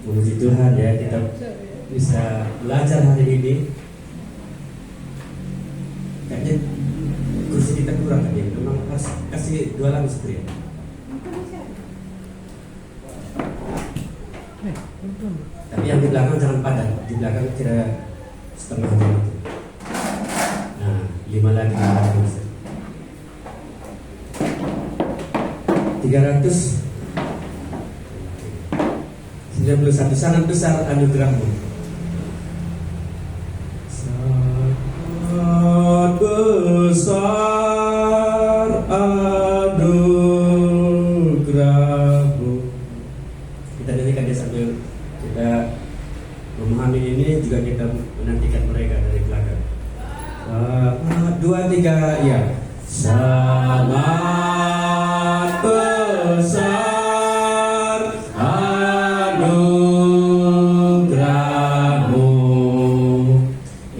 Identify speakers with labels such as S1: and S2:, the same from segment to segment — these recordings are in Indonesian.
S1: Puji Tuhan ya, kita bisa belajar hari ini. Kayaknya kursi kita kurang tadi, memang harus kasih 2 lapis itu ya. Tapi yang di belakang jangan padat, di belakang kira setengah jam itu. Nah, 5 lagi bisa. 391 sangat besar anugerahmu. Sangat besar anugerahmu. Kita nyanyikan dia sambil kita memahami ini, juga kita menantikan mereka dari belakang. 2, 3 ya. Sangat besar anugerahmu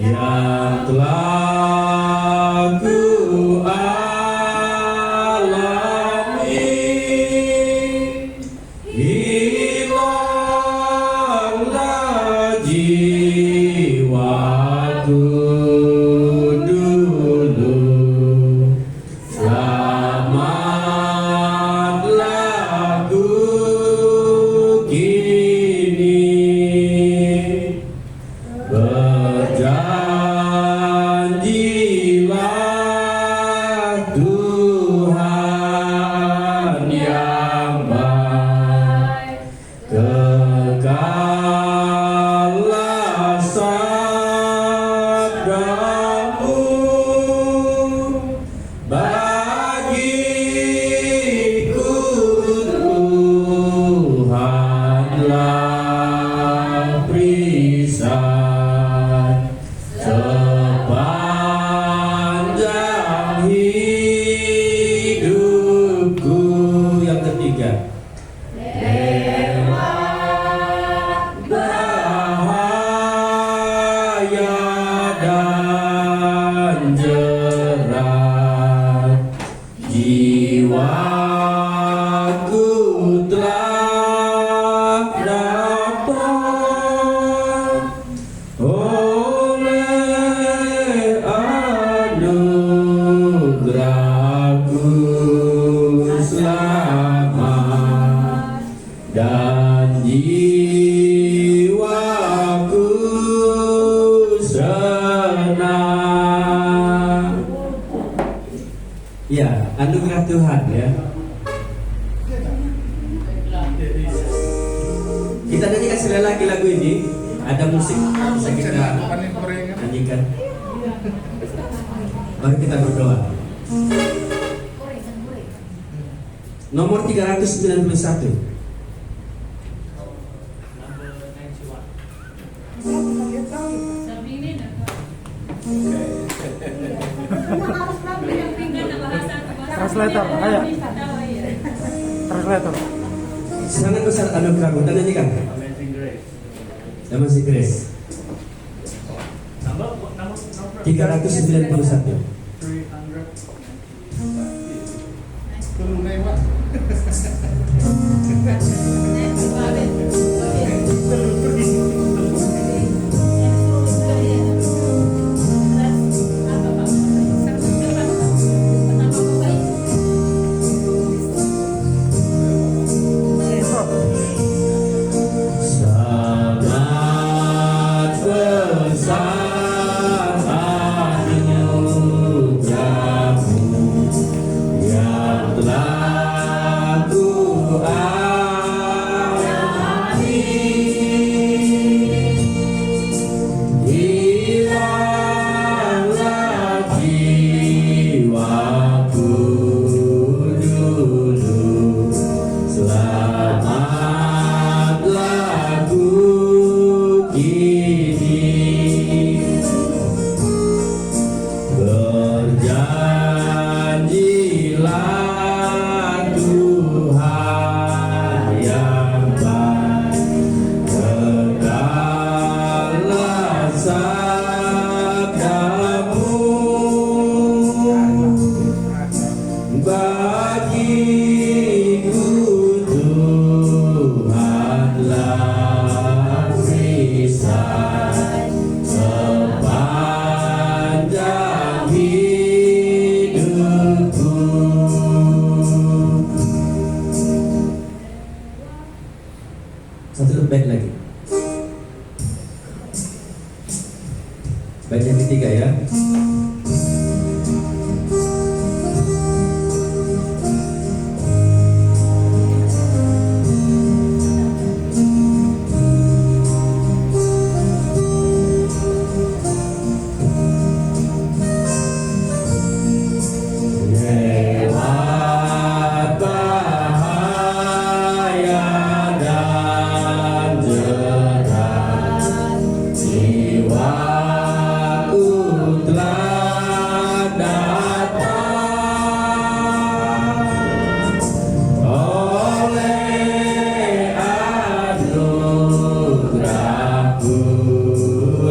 S1: yang telah ku alami. Hilanglah jiwaku dulu, selamatlah ku kini. Berjanjilah Tuhan yang baik, kekallah sabdamu bagiku. Tuhanlah perisai sepanjang hidupku. Yang ketiga, lewat bahaya dan jerat, jiwaku telah dapat oleh anugerahku selamat, dan jiwaku senang. Ya, anugerah Tuhan ya. Kita nyanyikan sekali lagi lagu ini. Ada musik bisa kita nyanyikan. Baru kita berdoa. Nomor 391.
S2: Translator, ayo. Translator.
S1: Sangat besar anugerahmu. Kita nyanyikan. Amazing Grace. 391. Telah ku Satu bait lagi. Bait yang ketiga ya. Lewat bahaya dan jerat, jiwaku telah datang oleh anugerah-Ku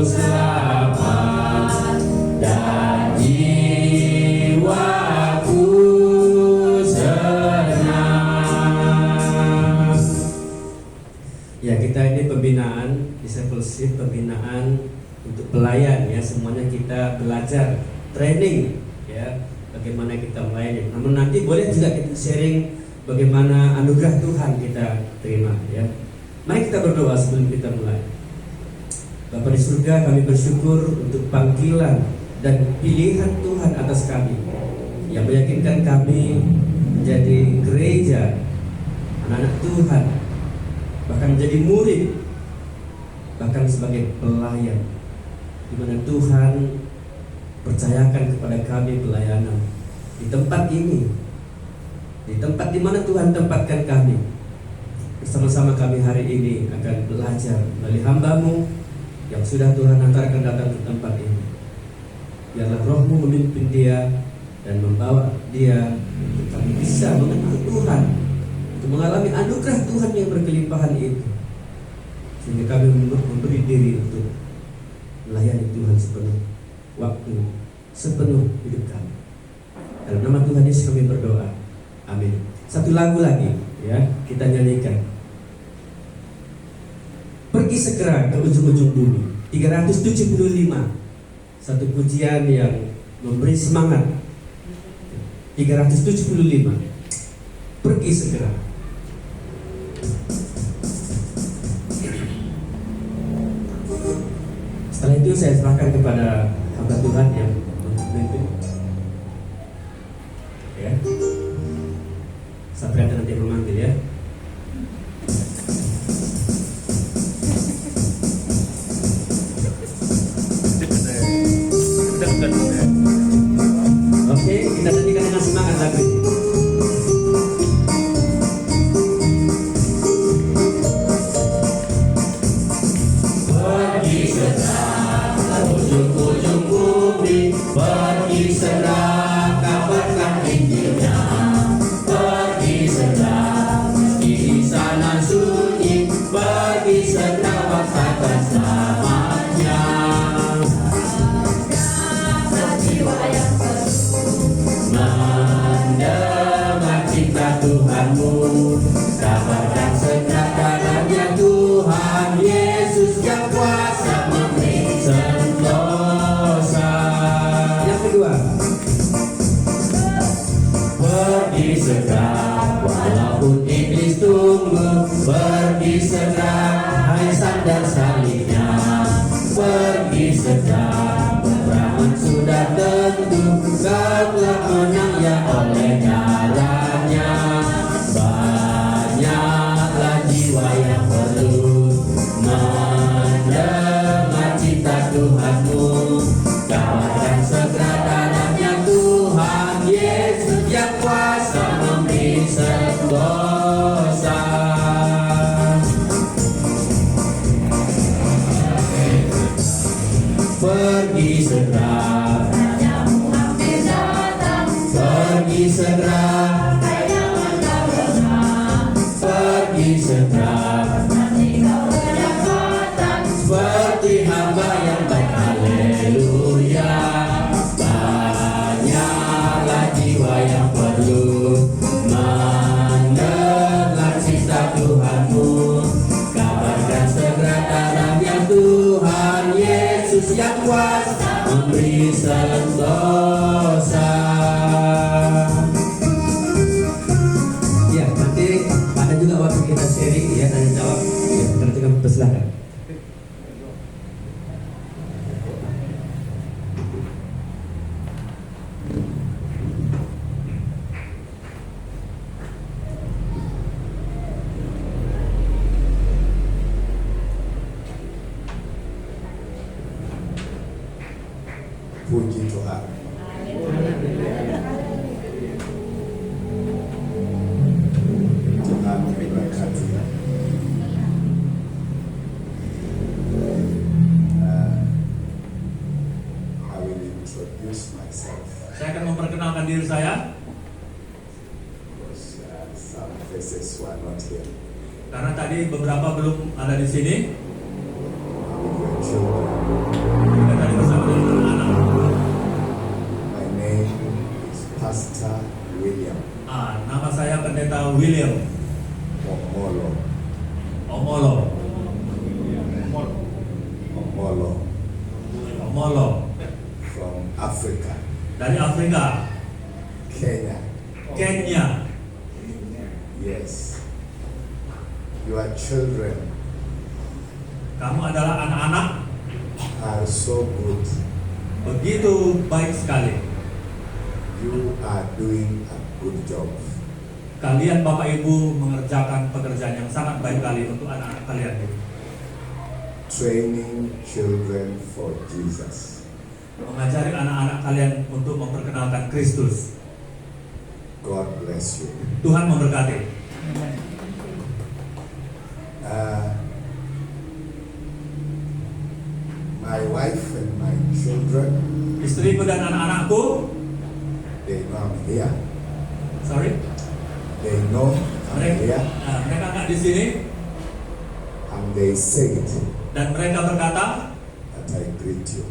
S1: selamat dan jiwaku senang. Ya, kita ini pembinaan discipleship, pembinaan untuk pelayan ya, semuanya kita belajar training ya, bagaimana kita melayani. Namun nanti boleh juga kita sharing bagaimana anugerah Tuhan kita terima ya. Mari kita berdoa sebelum kita mulai. Bapa di surga, kami bersyukur untuk panggilan dan pilihan Tuhan atas kami yang meyakinkan kami menjadi gereja, anak-anak Tuhan, bahkan menjadi murid, bahkan sebagai pelayan, di mana Tuhan percayakan kepada kami pelayanan di tempat ini, di tempat di mana Tuhan tempatkan kami. Bersama-sama kami hari ini akan belajar melalui hamba-Mu yang sudah Tuhan antarkan datang ke tempat ini. Biarlah Roh-Mu memimpin dia dan membawa dia untuk kami bisa mengenal Tuhan, untuk mengalami anugerah Tuhan yang berkelimpahan itu, sehingga kami memberi diri untuk melayani Tuhan sepenuh waktu, sepenuh hidup kami. Dalam nama Tuhan Yesus kami berdoa. Amin. Satu lagu lagi ya, kita nyanyikan. Pergi segera ke ujung-ujung bumi. 375. Satu pujian yang memberi semangat. 375. Pergi segera. Setelah itu saya serahkan kepada hamba Tuhan yang memimpin. Ya. Sampai nanti memanggil ya. Oke, kita nyanyikan dengan semangat lagu ini. Pergi segera ke ujung-ujung bumi, pergi segera kabarkan Injilnya. Pergi segera meski di sana sunyi, pergi segera waktakan selamatnya. Mendengar cinta Tuhanmu, kabarkan segera kabarnya Tuhan Yesus yang kuasa memberi sentosa. Yang kedua, pergi segera walaupun iblis tunggu, pergi segera hai sandar salibnya. Pergi segera peperangan sudah tentu, kau telah menang ya oleh darahnya. Banyaklah jiwa yang perlu mendengar cinta Tuhanmu, kabarkan segera darahnya Tuhan Yesus yang kuasa memberi sentosa. Pergi segera, pergi segera, pergi segera, seperti hamba yang baik, haleluya. Banyaklah jiwa yang perlu mendengar cinta Tuhanmu, kabarkan segera darahnya Tuhan Yesus yang kuasa memberi sentosa. Ya, nanti ada juga waktu kita sharing ya, tanya jawab ya, selanjutnya persilakan.
S3: Puji Tuhan. Tuhan memberkati. I will introduce myself
S4: Saya akan memperkenalkan diri saya
S3: because some faces were not here.
S4: karena tadi beberapa belum ada di sini.
S3: With your children.
S4: Kita tadi bersama dengan anak-anak.
S3: My name is Pastor William
S4: Nama saya Pendeta William
S3: Omolo.
S4: Omolo. Omolo
S3: From Africa,
S4: dari Afrika,
S3: Kenya.
S4: Kenya.
S3: Yes. Your children
S4: Kamu adalah anak-anak
S3: are so good.
S4: begitu baik sekali.
S3: You are doing a good job.
S4: Kalian Bapak Ibu mengerjakan pekerjaan yang sangat baik kali untuk anak-anak kalian.
S3: Training children for Jesus.
S4: Mengajari anak-anak kalian untuk memperkenalkan Kristus.
S3: God bless you.
S4: Tuhan memberkati.
S3: My wife and my children,
S4: Istriku dan anak-anakku,
S3: they know I'm here.
S4: sorry,
S3: They know I'm here.
S4: mereka nggak di sini
S3: And they said
S4: dan mereka berkata,
S3: that I greet you.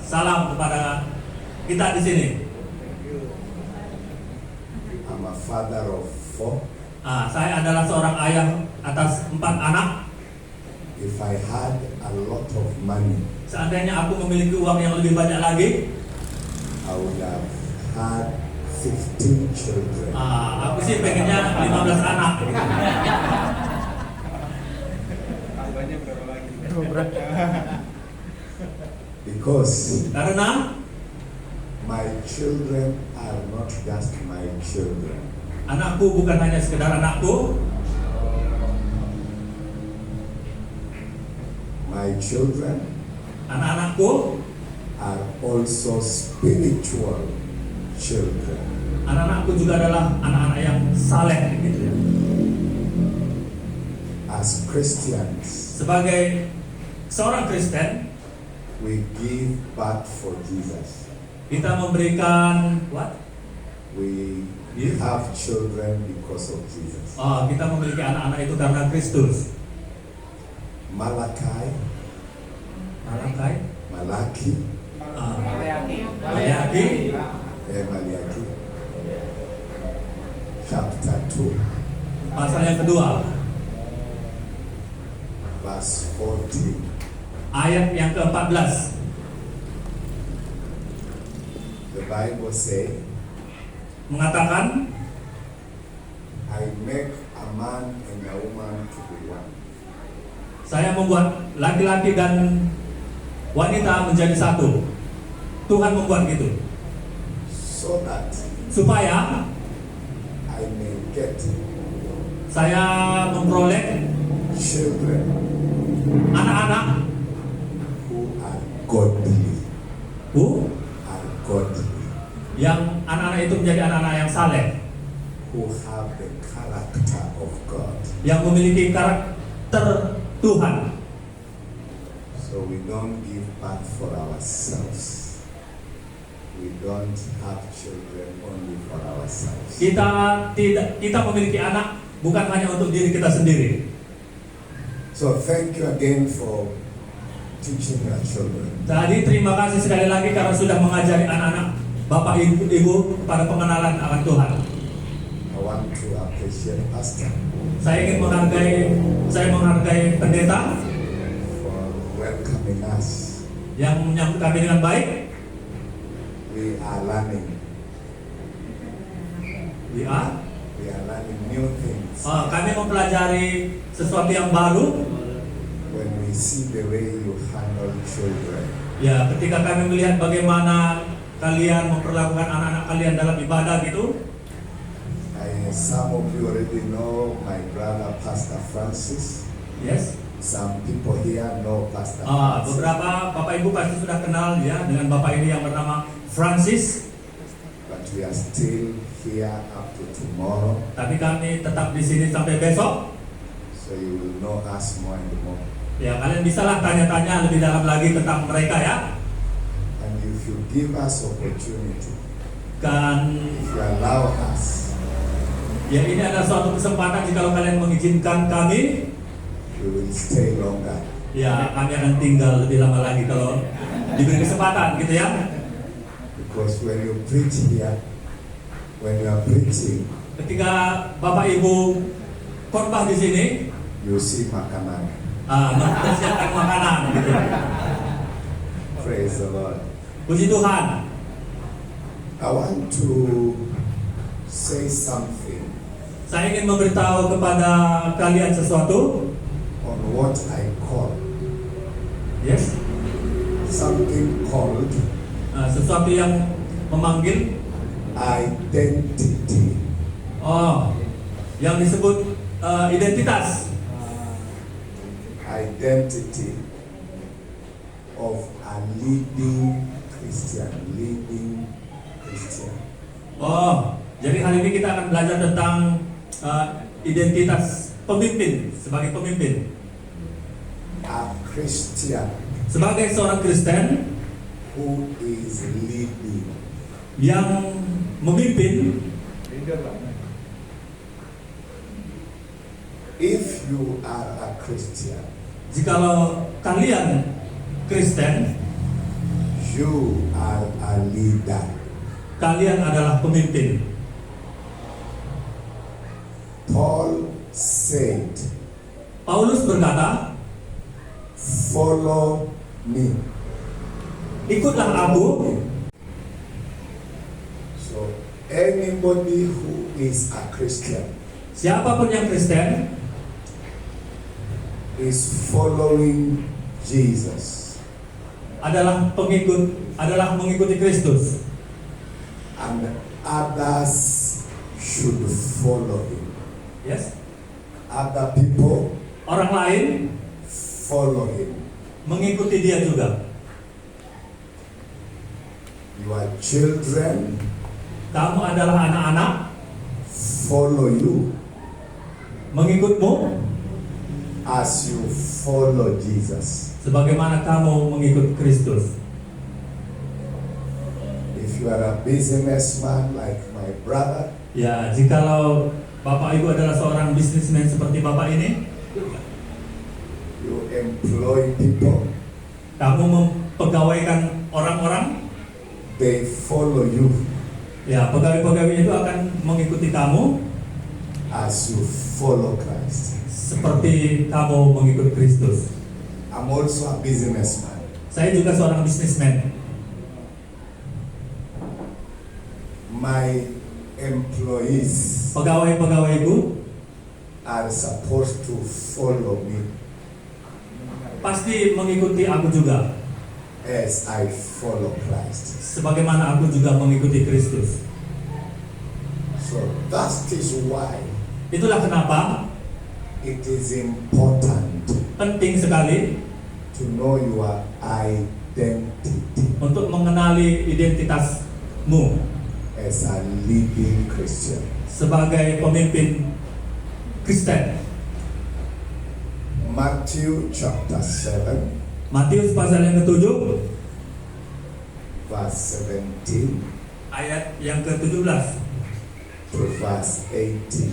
S4: salam kepada kita di sini.
S3: I'm a father of 4.
S4: Saya adalah seorang ayah atas 4 anak.
S3: If I had a lot of money,
S4: Seandainya aku memiliki uang yang lebih banyak lagi,
S3: I would have had 15 children.
S4: aku sih pengennya 15 anak.
S3: Because
S4: Karena
S3: my children are not just my children.
S4: anakku bukan hanya sekedar anakku,
S3: My children
S4: anak-anakku,
S3: are also spiritual children.
S4: anak-anakku juga adalah anak-anak yang saleh gitu ya.
S3: As Christians,
S4: Sebagai seorang Kristen,
S3: we give birth for Jesus.
S4: kita memberikan
S3: We have children because of Jesus.
S4: kita memiliki anak-anak itu karena Kristus.
S3: Malachi,
S4: Malachi,
S2: Maleaki.
S3: Malachi, chapter 2,
S4: pasal yang kedua,
S3: verse 14.
S4: ayat yang ke-14.
S3: The Bible says,
S4: Mengatakan,
S3: I make a man and a woman to be one.
S4: saya membuat laki-laki dan wanita menjadi satu. Tuhan membuat gitu
S3: So that
S4: supaya
S3: I may get
S4: saya memperoleh
S3: children
S4: anak-anak
S3: who are godly. Are godly.
S4: yang anak-anak itu menjadi anak-anak yang saleh,
S3: Who have the character of God.
S4: yang memiliki karakter Tuhan.
S3: So we don't give birth for ourselves. We don't have children only for ourselves.
S4: Kita memiliki anak bukan hanya untuk diri kita sendiri.
S3: So thank you again for teaching your children.
S4: Jadi terima kasih sekali lagi karena sudah mengajari anak-anak Bapak Ibu pada pengenalan akan Tuhan.
S3: I want to appreciate Pastor
S4: Saya menghargai pendeta
S3: for welcoming us.
S4: yang menyambut kami dengan baik.
S3: We are learning.
S4: We are
S3: We are learning new things.
S4: Kami mempelajari sesuatu yang baru.
S3: When we see the way you handle children,
S4: Ya, ketika kami melihat bagaimana kalian memperlakukan anak-anak kalian dalam ibadah gitu.
S3: some of you already know my brother Pastor Francis.
S4: Yes.
S3: Some people here know Pastor Francis.
S4: Beberapa Bapak Ibu pasti sudah kenal ya dengan Bapak ini yang bernama Francis.
S3: But we are still here up to tomorrow.
S4: Tapi kami tetap di sini sampai besok.
S3: So you will know us more and more.
S4: Ya, kalian bisalah tanya-tanya lebih dalam lagi tentang mereka ya.
S3: And if you give us opportunity, if you allow us,
S4: ya ini adalah suatu kesempatan jika kalian mengizinkan kami,
S3: we will stay longer.
S4: ya kami akan tinggal lebih lama lagi kalau diberi kesempatan gitu ya.
S3: Because when you preach here, when you are preaching,
S4: Ketika Bapak Ibu khotbah di sini,
S3: you see makanan.
S4: mempersiapkan makanan gitu.
S3: Praise the Lord.
S4: Puji Tuhan.
S3: I want to say something
S4: Saya ingin memberitahu kepada kalian sesuatu.
S3: on what I call
S4: Yes.
S3: something called
S4: Sesuatu yang memanggil.
S3: identity.
S4: Yang disebut identitas.
S3: Identity of a leading Christian.
S4: Jadi hari ini kita akan belajar tentang identitas pemimpin, sebagai pemimpin.
S3: A Christian
S4: Sebagai seorang Kristen
S3: who is leading.
S4: yang memimpin.
S3: If you are a Christian,
S4: Jikalau kalian Kristen,
S3: you are a leader.
S4: kalian adalah pemimpin.
S3: Paul said,
S4: Paulus berkata,
S3: follow me.
S4: ikutlah aku.
S3: So anybody who is a Christian
S4: Siapapun yang Kristen
S3: is following Jesus,
S4: adalah mengikuti Kristus,
S3: and others should follow him.
S4: yes.
S3: Other people
S4: Orang lain
S3: follow him.
S4: mengikuti dia juga.
S3: Your children
S4: Kamu adalah anak-anak,
S3: follow you
S4: mengikutmu
S3: as you follow Jesus.
S4: sebagaimana kamu mengikut Kristus.
S3: If you are a businessman like my brother,
S4: Ya, jikalau Bapak Ibu adalah seorang bisnismen seperti Bapak ini,
S3: you employ people,
S4: kamu mempegawaikan orang-orang,
S3: they follow you
S4: ya pegawai-pegawai itu akan mengikuti kamu
S3: as you follow Christ.
S4: seperti kamu mengikut Kristus.
S3: I'm also a businessman.
S4: Saya juga seorang bisnismen.
S3: My employees
S4: Pegawai-pegawaiku
S3: are supposed to follow me
S4: pasti mengikuti aku juga,
S3: as I follow Christ.
S4: sebagaimana aku juga mengikuti Kristus.
S3: So that is why
S4: Itulah kenapa
S3: it is important
S4: penting sekali
S3: to know your identity
S4: untuk mengenali identitasmu
S3: as a leading Christian.
S4: sebagai pemimpin Kristen.
S3: Matthew chapter 7,
S4: Matius pasal yang ke-7
S3: verse 17
S4: ayat yang ke-17
S3: to verse 18.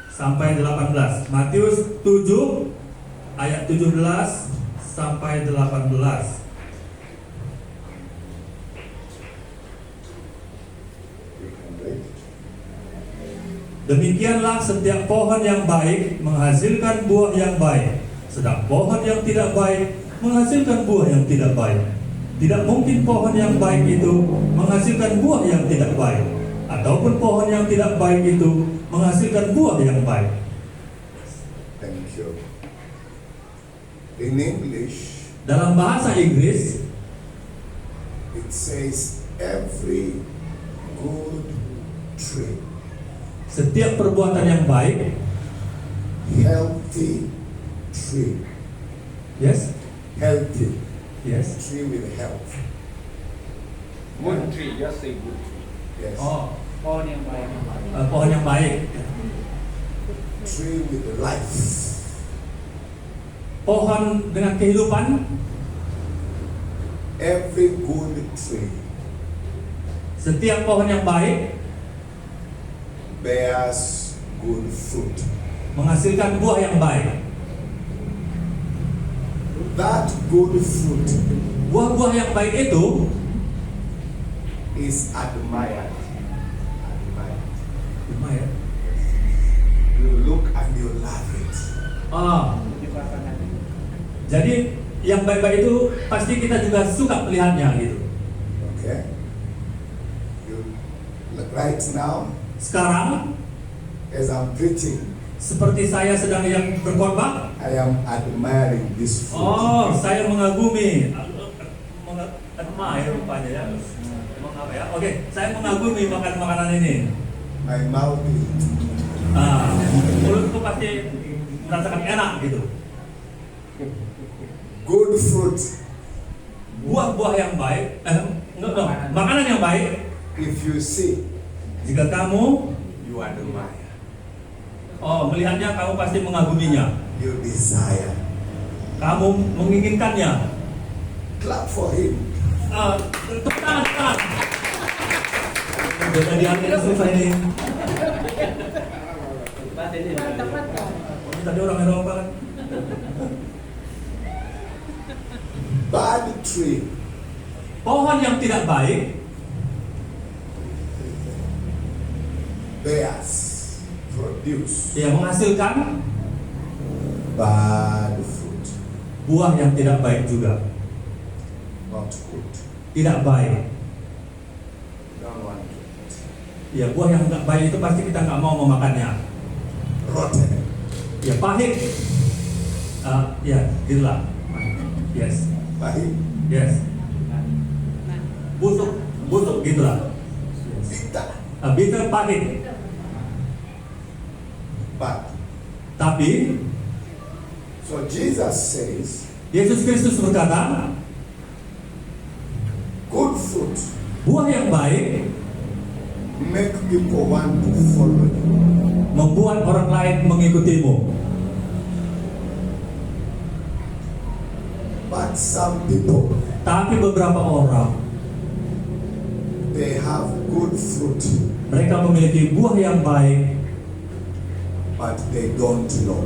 S4: sampai 18. Matius 7 ayat 17 sampai 18.
S3: You can read.
S4: Demikianlah setiap pohon yang baik menghasilkan buah yang baik, sedang pohon yang tidak baik menghasilkan buah yang tidak baik. Tidak mungkin pohon yang baik itu menghasilkan buah yang tidak baik, ataupun pohon yang tidak baik itu menghasilkan buah yang baik.
S3: Thank you. In English,
S4: Dalam bahasa Inggris,
S3: it says every good tree,
S4: setiap perbuatan yang baik,
S3: healthy tree,
S4: yes,
S3: healthy
S4: yes.
S3: tree with health.
S5: Good tree, just say good tree.
S3: Yes.
S4: Oh,
S2: Pohon yang baik.
S4: pohon yang baik,
S3: Tree with life.
S4: pohon dengan kehidupan.
S3: Every good tree
S4: Setiap pohon yang baik
S3: bears good fruit.
S4: menghasilkan buah yang baik.
S3: That good fruit
S4: Buah-buah yang baik itu
S3: is admired. Admired.
S4: lumayan.
S3: You look and you love it.
S4: Ah,
S2: Di pasangan.
S4: jadi yang baik-baik itu pasti kita juga suka melihatnya gitu.
S3: Okay? You look right now
S4: Sekarang
S3: as I'm preaching,
S4: seperti saya sedang yang berkhotbah,
S3: I am admiring this fruit.
S4: oh, saya mengagumi, admire rupanya ya. Mengapa ya? Oke, saya mengagumi makanan ini.
S3: My mouth is
S4: Ah, mulutku pasti merasakan enak gitu.
S3: good fruit.
S4: Buah-buah yang baik, makanan yang baik.
S3: If you see,
S4: Jika kamu
S3: you admire.
S4: melihatnya, kamu pasti mengaguminya.
S3: You desire.
S4: Kamu menginginkannya.
S3: Clap for him.
S4: Tepuk tangan. Udah diambil selesai nih. Tadi orang Eropa kan.
S3: Bad tree
S4: Pohon yang tidak baik
S3: bears, produce
S4: menghasilkan
S3: bad fruit.
S4: buah yang tidak baik juga.
S3: Not good.
S4: Tidak baik.
S3: Don't want to eat.
S4: Ya, buah yang tidak baik itu pasti kita nggak mau memakannya.
S3: Rotten.
S4: Ya, pahit. Ya, gitulah. Yes,
S3: Pahit.
S4: yes. Busuk gitulah.
S3: Bitter.
S4: Bitter, pahit.
S3: Bad.
S4: Tapi
S3: So Jesus says,
S4: Yesus Kristus berkata,
S3: good fruit
S4: buah yang baik
S3: make people want to follow you.
S4: membuat orang lain mengikutimu.
S3: But some people,
S4: Tapi beberapa orang,
S3: they have good fruit,
S4: mereka memiliki buah yang baik,
S3: but they don't know.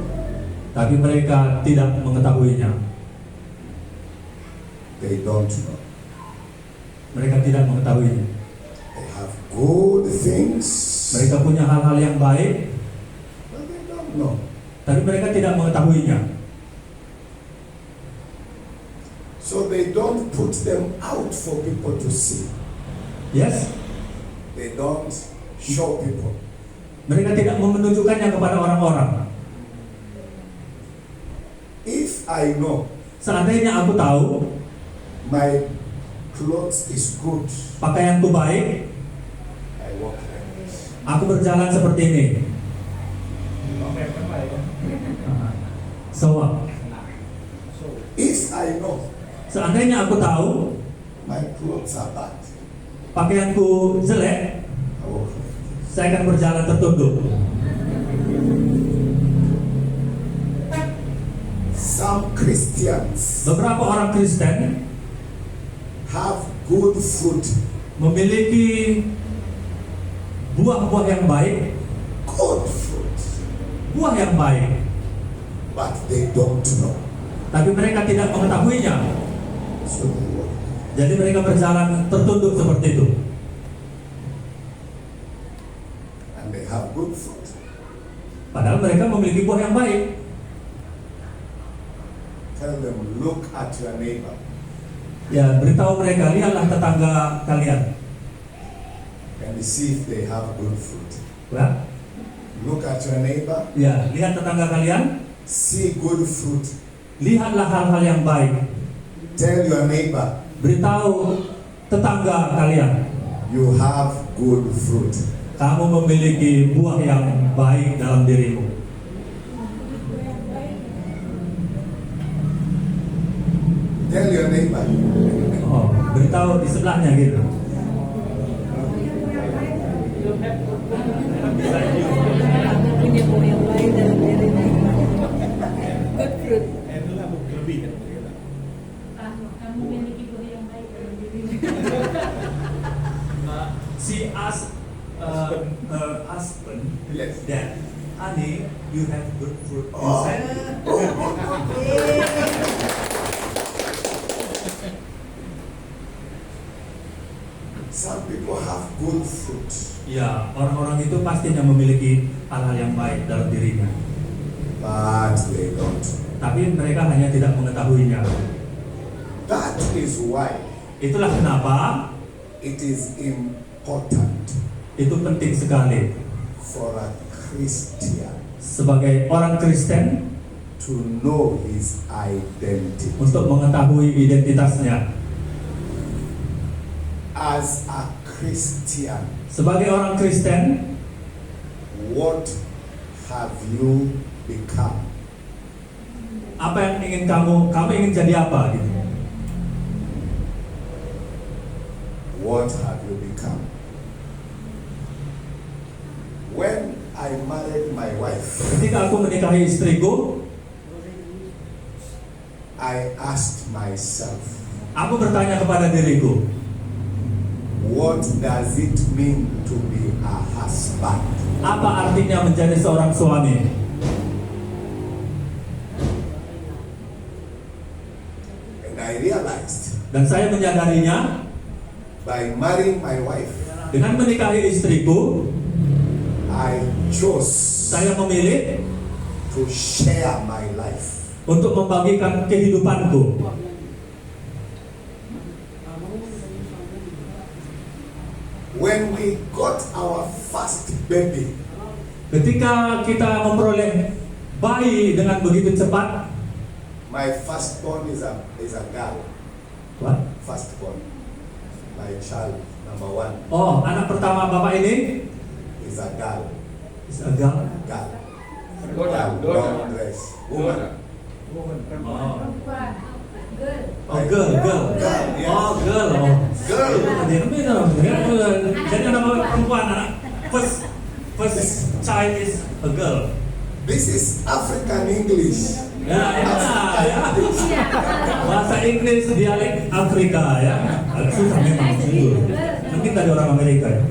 S4: tapi mereka tidak mengetahuinya.
S3: They don't know.
S4: Mereka tidak mengetahuinya.
S3: They have good things,
S4: Mereka punya hal-hal yang baik,
S3: but they don't know.
S4: tapi mereka tidak mengetahuinya.
S3: So they don't put them out for people to see.
S4: Yes,
S3: They don't show people.
S4: mereka tidak menunjukkannya kepada orang-orang.
S3: If I know
S4: Seandainya aku tahu
S3: my clothes is good,
S4: pakaianku baik,
S3: I walk like this.
S4: aku berjalan seperti ini. So,
S3: If I know
S4: seandainya aku tahu
S3: my clothes are bad,
S4: pakaianku jelek,
S3: I walk like this.
S4: saya akan berjalan tertunduk.
S3: Some Christians
S4: Beberapa orang Kristen
S3: have good fruit,
S4: memiliki buah-buah yang baik,
S3: good fruit,
S4: buah yang baik,
S3: but they don't know.
S4: tapi mereka tidak mengetahuinya.
S3: So they walk.
S4: Jadi mereka berjalan tertunduk seperti itu.
S3: And they have good fruit.
S4: Padahal mereka memiliki buah yang baik.
S3: Tell them, look at your neighbor.
S4: Ya, beritahu mereka, lihatlah tetangga kalian.
S3: Can and see if they have good fruit.
S4: Ya,
S3: Look at your neighbor,
S4: ya, lihat tetangga kalian,
S3: see good fruit.
S4: lihatlah hal-hal yang baik.
S3: Tell your neighbor,
S4: Beritahu tetangga kalian,
S3: you have good fruit.
S4: kamu memiliki buah yang baik dalam dirimu.
S3: Tell your neighbor,
S4: Oh, beritahu di sebelahnya gitu.
S2: Punya buah yang baik dalam diri. Good fruit. Kamu memiliki buah yang baik dalam diri.
S4: She asked her husband
S3: yes.
S4: that, honey, you have good fruit
S3: Oh.
S4: inside.
S3: Some people have good fruit,
S4: Ya, orang-orang itu pastinya memiliki hal-hal yang baik dalam dirinya.
S3: but they don't.
S4: Tapi mereka hanya tidak mengetahuinya.
S3: That is why
S4: Itulah kenapa
S3: it is important
S4: itu penting sekali
S3: for a Christian
S4: sebagai orang Kristen
S3: to know his identity.
S4: untuk mengetahui identitasnya.
S3: As a Christian,
S4: Sebagai orang Kristen,
S3: what have you become?
S4: apa yang ingin kamu ingin jadi apa gitu?
S3: What have you become? When I married my wife,
S4: Ketika aku menikahi istriku,
S3: I asked myself,
S4: aku bertanya kepada diriku,
S3: what does it mean to be a husband?
S4: apa artinya menjadi seorang suami?
S3: And I realized
S4: Dan saya menyadarinya
S3: by marrying my wife,
S4: dengan menikahi istriku,
S3: I chose
S4: saya memilih
S3: to share my life.
S4: untuk membagikan kehidupanku.
S3: When we got our first baby,
S4: Ketika kita memperoleh bayi dengan begitu cepat,
S3: my firstborn is a girl.
S4: what?
S3: Firstborn, my child number one
S4: Oh, anak pertama bapak ini
S3: is a girl.
S4: is a girl.
S3: Girl.
S5: Daughter.
S3: Long dress. Woman.
S4: Oh,
S2: Good.
S4: oh girl.
S3: Girl, yes.
S4: Oh, girl. Oh.
S3: Girl.
S4: Jadi anak perempuan, anak first child is a girl.
S3: This is African English.
S4: Ya. Bahasa Inggris dialek Afrika ya. Agak susah memang sih. Mungkin dari orang Amerika ya.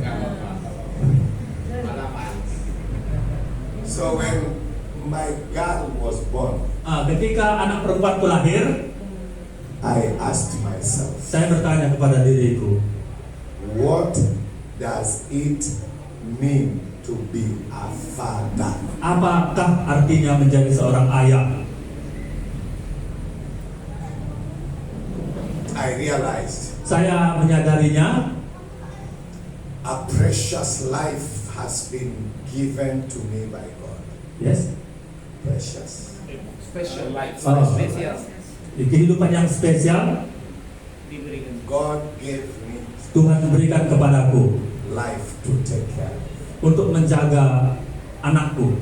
S3: So when my girl was born,
S4: Ketika anak perempuanku lahir,
S3: I asked myself,
S4: saya bertanya kepada diriku,
S3: what does it mean to be a father?
S4: apakah artinya menjadi seorang ayah?
S3: I realized
S4: Saya menyadarinya,
S3: a precious life has been given to me by God.
S4: yes,
S3: Precious.
S5: Special life.
S4: Oh.
S5: Special.
S4: di kehidupan yang spesial
S3: God gave me
S4: Tuhan berikan kepadaku
S3: life to take care of.
S4: untuk menjaga anakku.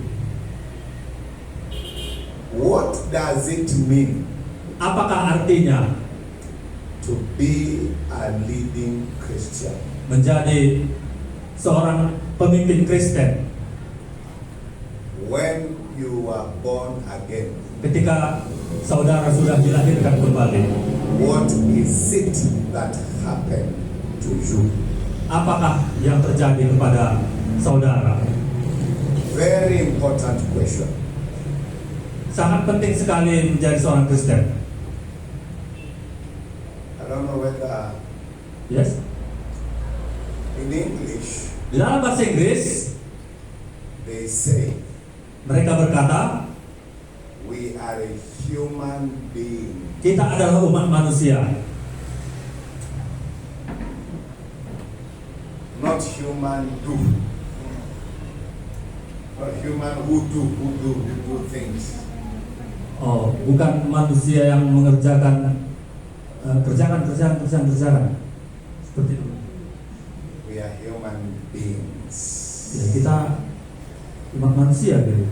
S3: What does it mean
S4: Apakah artinya
S3: to be a leading Christian?
S4: menjadi seorang pemimpin Kristen?
S3: When you are born again,
S4: Ketika saudara sudah dilahirkan kembali,
S3: what is it that happened to you?
S4: apakah yang terjadi kepada saudara?
S3: Very important question.
S4: Sangat penting sekali menjadi seorang Kristen.
S3: I don't know whether
S4: Yes.
S3: in English
S4: Di dalam bahasa Inggris,
S3: they say
S4: mereka berkata,
S3: we are a human being.
S4: kita adalah umat manusia,
S3: Not not human do. Not human who do things.
S4: Oh, bukan manusia yang mengerjakan kerjaan. Seperti itu.
S3: We are human beings.
S4: Ya, kita cuma manusia gitu.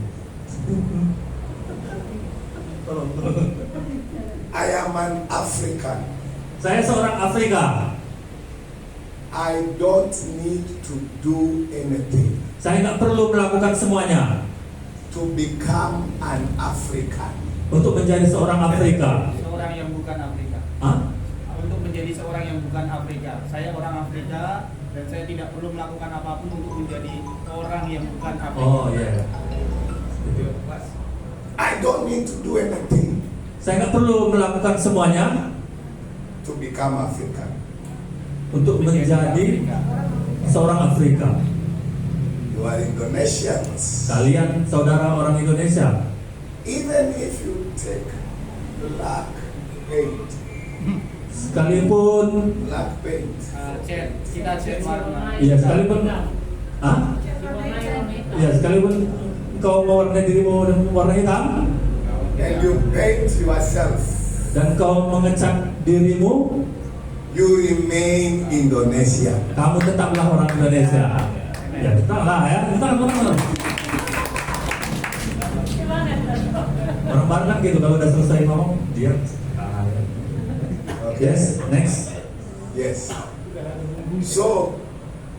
S3: I am an African.
S4: Saya seorang Afrika.
S3: I don't need to do anything
S4: Saya nggak perlu melakukan semuanya
S3: to become an African.
S4: untuk menjadi seorang Afrika.
S6: Seorang yang bukan Afrika.
S4: Hah?
S6: Untuk menjadi seorang yang bukan Afrika. Saya orang Afrika dan saya tidak perlu melakukan apapun untuk menjadi orang yang bukan Afrika.
S4: Oh iya.
S3: I don't need to do anything
S4: Saya nggak perlu melakukan semuanya
S3: to become African.
S4: untuk menjadi seorang Afrika.
S3: You are Indonesians.
S4: Kalian saudara orang Indonesia.
S3: Even if you take black paint,
S4: Sekalipun
S6: Kita chat warna.
S4: iya sekalipun ah? Iya sekalipun kau mewarnai dirimu dengan warna hitam
S3: and you paint yourself,
S4: dan kau mengecat dirimu,
S3: you remain Indonesia.
S4: kamu tetaplah orang Indonesia. Ya tetaplah ya, tetap. Orang Barat kan gitu, kalau udah selesai ngomong dia.
S3: Okay?
S4: Yes, next.
S3: Yes. So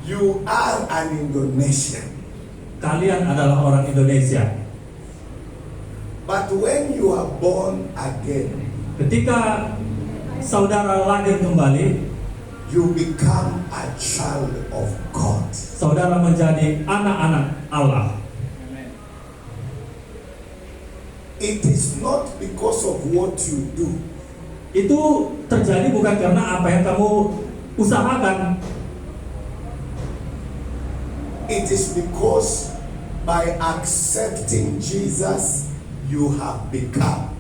S3: you are an Indonesian.
S4: Kalian adalah orang Indonesia.
S3: But when you are born again,
S4: Ketika saudara lahir kembali,
S3: you become a child of God.
S4: saudara menjadi anak-anak Allah.
S3: It is not because of what you do.
S4: Itu terjadi bukan karena apa yang kamu usahakan.
S3: It is because by accepting Jesus, you have become.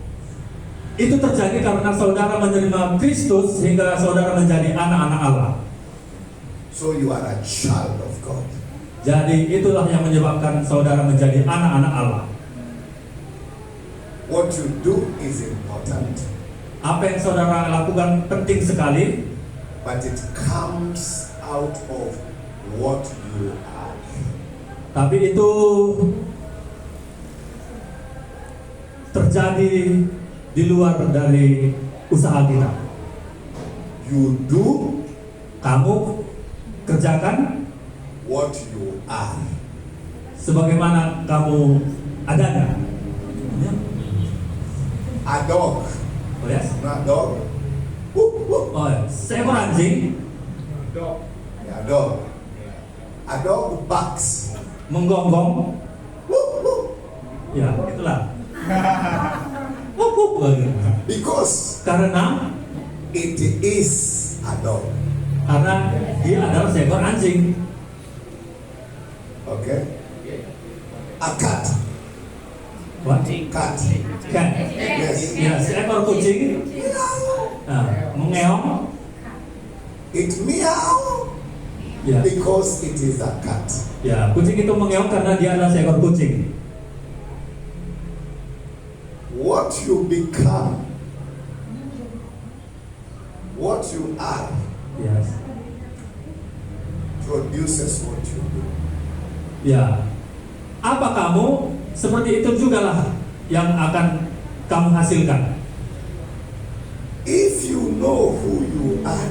S4: Itu terjadi karena saudara menerima Kristus sehingga saudara menjadi anak-anak Allah.
S3: So you are a child of God.
S4: Jadi itulah yang menyebabkan saudara menjadi anak-anak Allah.
S3: What you do is important,
S4: Apa yang saudara lakukan penting sekali,
S3: but it comes out of what you are.
S4: tapi itu terjadi di luar dari usaha kita.
S3: You do
S4: Kamu kerjakan
S3: what you are.
S4: sebagaimana kamu adanya. Ya.
S3: A dog,
S4: Oh yes.
S3: not dog. Whoop, whoop.
S4: Oh, seekor anjing
S5: Dog.
S3: Yeah, dog. A dog barks.
S4: menggonggong.
S3: Whoop, whoop.
S4: Ya, itulah. Wup, wup, gitu.
S3: Because
S4: Karena
S3: it is a dog.
S4: dia adalah seekor anjing.
S3: Okay? A cat.
S4: What?
S3: Cat.
S4: Cat.
S3: Yes.
S4: Ya, seekor kucing mengeong.
S3: It meow
S4: Ya,
S3: because it is a cat.
S4: ya, kucing itu mengeong karena dia adalah seekor kucing.
S3: What you become, what you are,
S4: Yes.
S3: produces what you do.
S4: Ya. Apa kamu, seperti itu jugalah yang akan kamu hasilkan.
S3: If you know who you are,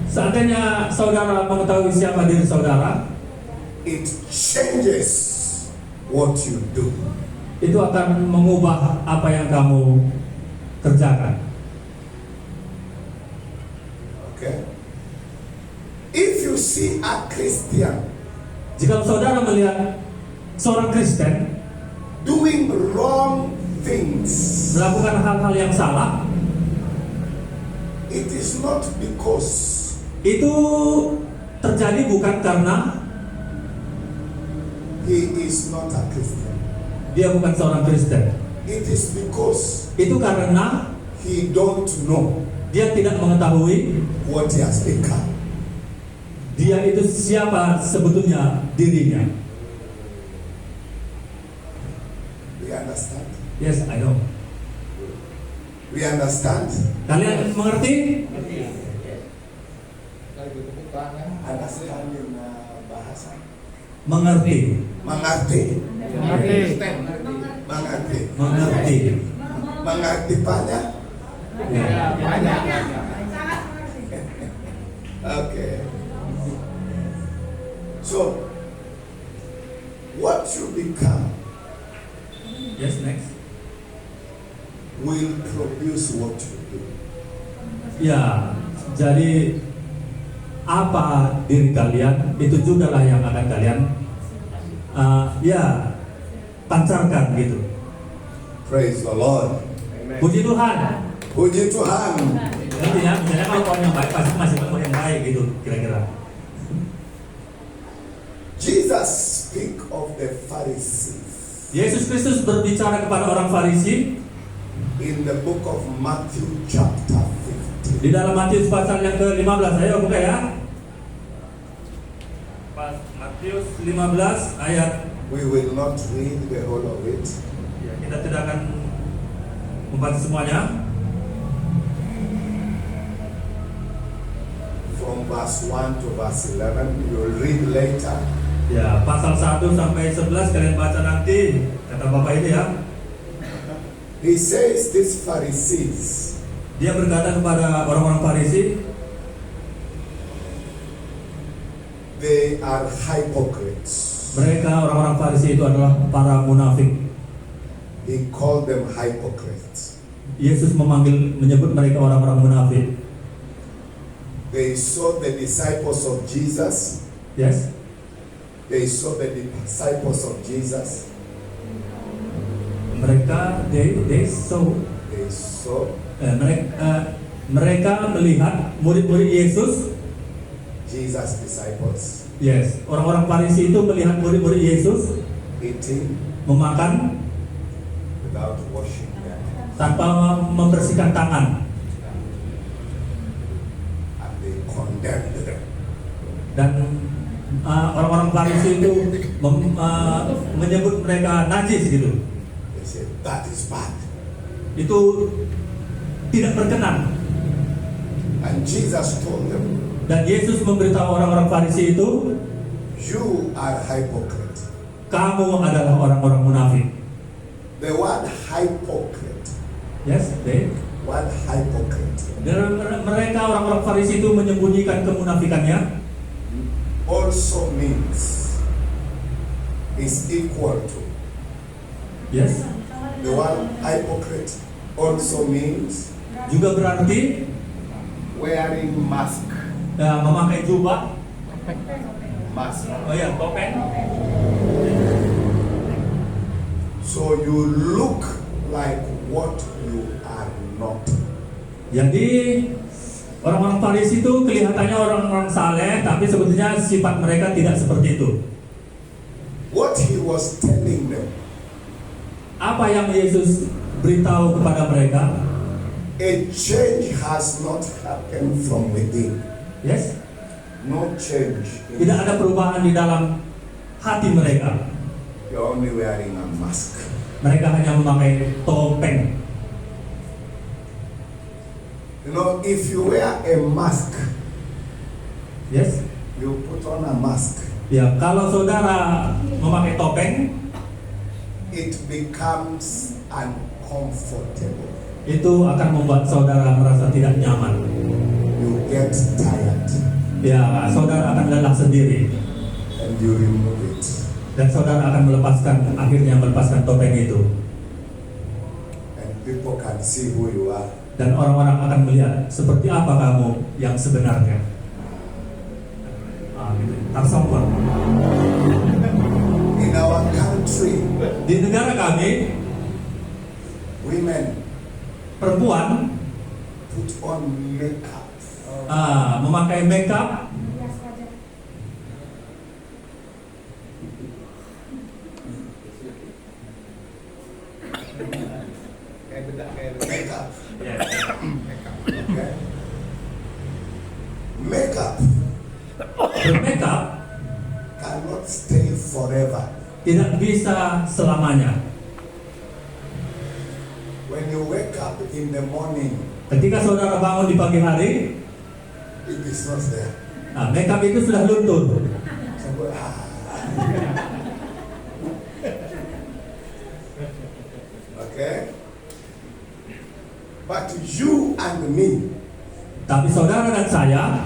S4: Seandainya saudara mengetahui siapa diri saudara,
S3: it changes what you do.
S4: itu akan mengubah apa yang kamu kerjakan.
S3: Okay? If you see a Christian
S4: Jika saudara melihat seorang Kristen
S3: doing wrong things,
S4: melakukan hal-hal yang salah,
S3: it is not because
S4: itu terjadi bukan karena
S3: he is not a Christian.
S4: dia bukan seorang Kristen.
S3: It is because
S4: Itu karena
S3: he don't know
S4: dia tidak mengetahui,
S3: what he has become.
S4: dia itu siapa sebetulnya dirinya.
S3: We understand?
S4: Yes, I know.
S3: We understand?
S4: Kalian mengerti?
S3: Understanding bahasa.
S4: Mengerti.
S3: Mengerti.
S4: Mengerti.
S3: Mengerti banyak.
S4: Ya.
S6: Banyak.
S3: Okay. So, what you become
S4: Yes, next.
S3: will produce what you do.
S4: Ya, jadi apa diri kalian itu juga lah yang akan kalian ya pancarkan gitu.
S3: Praise the Lord.
S4: Puji Tuhan.
S3: Puji Tuhan.
S4: Intinya misalnya kalau orang yang baik pasti masih orang yang baik gitu kira-kira.
S3: Jesus speak of the Pharisees
S4: Yesus Kristus berbicara kepada orang Farisi
S3: in the book of Matthew chapter 15.
S4: di dalam Matius pasal yang ke-15. Ayo buka ya. Matius 15 ayat.
S3: We will not read the whole of it.
S4: Ya, kita tidak akan membaca semuanya.
S3: From verse 1 to verse 11, you will read later.
S4: Ya, pasal 1 sampai 11 kalian baca nanti, kata Bapak ini ya.
S3: He says these Pharisees,
S4: Dia berkata kepada orang-orang Farisi,
S3: they are hypocrites.
S4: mereka orang-orang Farisi itu adalah para munafik.
S3: He called them hypocrites.
S4: Yesus menyebut mereka orang-orang munafik.
S3: They saw the disciples of Jesus.
S4: Yes.
S3: They saw the disciples of Jesus.
S4: Mereka mereka melihat murid-murid Yesus.
S3: Jesus' disciples
S4: Yes, orang-orang Farisi itu melihat murid-murid Yesus
S3: eating
S4: memakan
S3: without washing their hands.
S4: tanpa membersihkan tangan,
S3: And they condemned them.
S4: dan orang-orang Farisi itu menyebut mereka najis gitu.
S3: They said, that is bad.
S4: Itu tidak berkenan.
S3: And Jesus told them,
S4: Dan Yesus memberitahu orang-orang Farisi itu,
S3: you are hypocrite.
S4: kamu adalah orang-orang munafik.
S3: The word hypocrite,
S4: Yes,
S3: word hypocrite
S4: dan mereka orang-orang Farisi itu menyembunyikan kemunafikannya.
S3: also means is equal to.
S4: Yes,
S3: The word hypocrite also means
S4: juga berarti
S3: wearing mask.
S4: memakai jubah.
S3: Mask.
S4: Oh ya, topeng.
S3: So you look like what you are not.
S4: Jadi orang-orang Farisi itu kelihatannya orang-orang saleh, tapi sebetulnya sifat mereka tidak seperti itu.
S3: What he was telling them,
S4: Apa yang Yesus beritahu kepada mereka?
S3: a change has not happened from within.
S4: Yes,
S3: No change.
S4: tidak ada perubahan di dalam hati mereka.
S3: You're only wearing a mask.
S4: Mereka hanya memakai topeng.
S3: You know, if you wear a mask,
S4: Yes,
S3: you put on a mask,
S4: ya kalau saudara memakai topeng,
S3: it becomes uncomfortable.
S4: itu akan membuat saudara merasa tidak nyaman.
S3: You get tired
S4: Ya, saudara akan lelah sendiri,
S3: and you remove it.
S4: dan saudara akan akhirnya melepaskan topeng itu,
S3: And people can see who you are.
S4: dan orang-orang akan melihat seperti apa kamu yang sebenarnya. Gitu. Tersombong.
S3: In our country,
S4: Di negara kami,
S3: women
S4: perempuan
S3: put on makeup.
S4: memakai makeup.
S3: Makeup.
S4: Ya.
S3: Okay? Makeup
S4: Bermakeup
S3: cannot stay forever.
S4: tidak bisa selamanya.
S3: When you wake up in the morning,
S4: Ketika saudara bangun di pagi hari,
S3: it is not there.
S4: nah, makeup itu sudah luntur.
S3: So, okay? But you and me,
S4: Tapi saudara dan saya,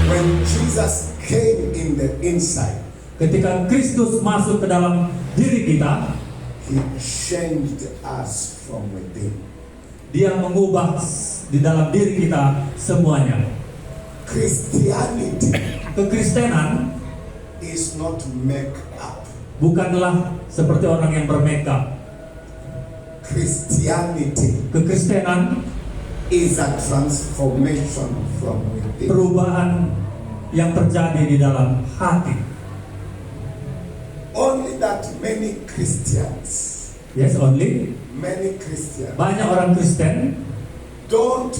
S3: when Jesus came in the inside,
S4: ketika Kristus masuk ke dalam diri kita,
S3: He changed us from within.
S4: Dia mengubah di dalam diri kita semuanya.
S3: Christianity
S4: Kekristenan
S3: is not make up.
S4: bukanlah seperti orang yang bermakeup.
S3: Christianity
S4: Kekristenan
S3: is a transformation from within.
S4: perubahan yang terjadi di dalam hati.
S3: Only that many Christians,
S4: Yes, only.
S3: many Christians
S4: Banyak orang Kristen
S3: don't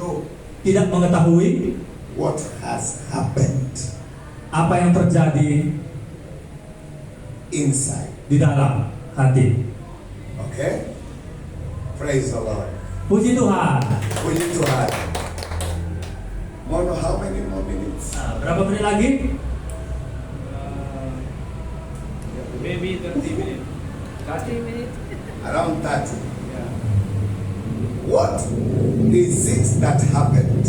S3: know
S4: tidak mengetahui
S3: what has happened
S4: apa yang terjadi
S3: inside.
S4: di dalam hati.
S3: Okay? Praise the Lord.
S4: Puji Tuhan.
S3: Puji Tuhan. Mono, how many more minutes?
S4: Nah, berapa menit lagi?
S6: Maybe 30 minutes.
S2: 3 minutes.
S3: Around 30.
S6: Yeah.
S3: What is it that happened?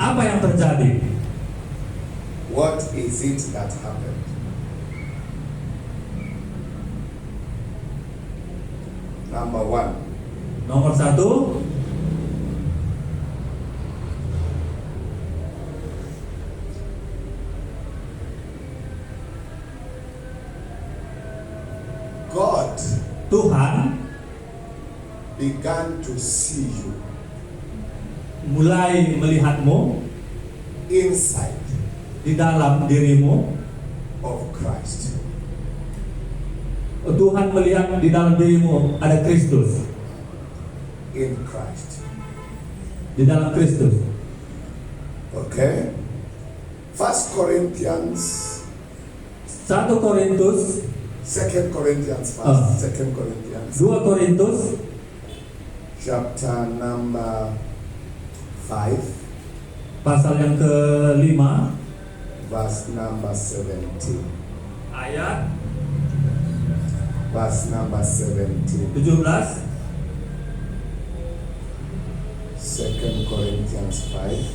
S4: Apa yang terjadi?
S3: What is it that happened? Number one,
S4: Nomor 1,
S3: God
S4: Tuhan
S3: began to see you
S4: mulai melihatmu
S3: inside
S4: di dalam dirimu.
S3: of Christ.
S4: Tuhan melihat di dalam dirimu ada Kristus.
S3: In Christ.
S4: Di dalam Kristus.
S3: Okay? 1 Corinthians,
S4: 1 Korintus,
S3: 2 Corinthians first,
S4: Ah.
S3: 2 Corinthians,
S4: 2 Korintus
S3: chapter number 5,
S4: pasal yang ke-5
S3: verse number 17.
S4: ayat
S3: Verse number 17.
S4: 17.
S3: 2 Corinthians 5,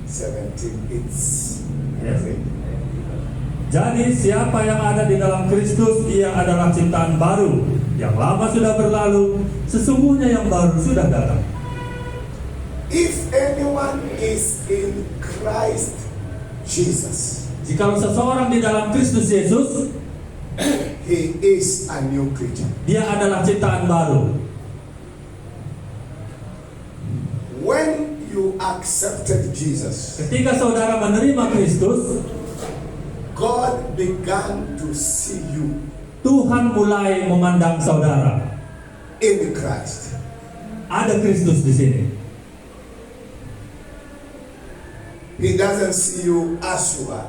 S3: 17. It's
S4: Yes. Jadi siapa yang ada di dalam Kristus, ia adalah ciptaan baru. Yang lama sudah berlalu, sesungguhnya yang baru sudah datang.
S3: if anyone is in Christ Jesus,
S4: Jikalau seseorang di dalam Kristus Yesus,
S3: he is a new creature.
S4: dia adalah ciptaan baru.
S3: When you accepted Jesus,
S4: Ketika saudara menerima Kristus,
S3: God began to see you
S4: Tuhan mulai memandang saudara.
S3: in Christ.
S4: Ada Kristus di sini.
S3: He doesn't see you as you are.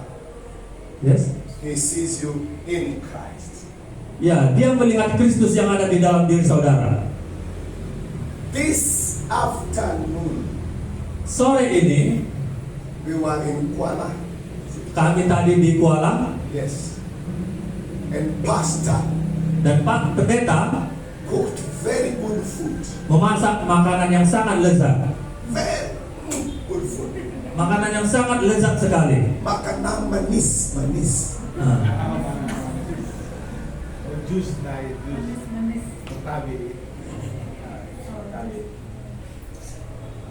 S4: Yes.
S3: He sees you in Christ.
S4: Ya, dia melihat Kristus yang ada di dalam diri saudara.
S3: This afternoon,
S4: Sore ini,
S3: we were in Kuala.
S4: kami tadi di Kuala,
S3: Yes. And Pastor
S4: dan Pak Pendeta
S3: cooked very good food.
S4: memasak makanan yang sangat lezat.
S3: Very good food.
S4: Makanan yang sangat lezat sekali.
S3: Makanan manis, manis.
S4: Nah,
S5: Jus naik jus. Tabi.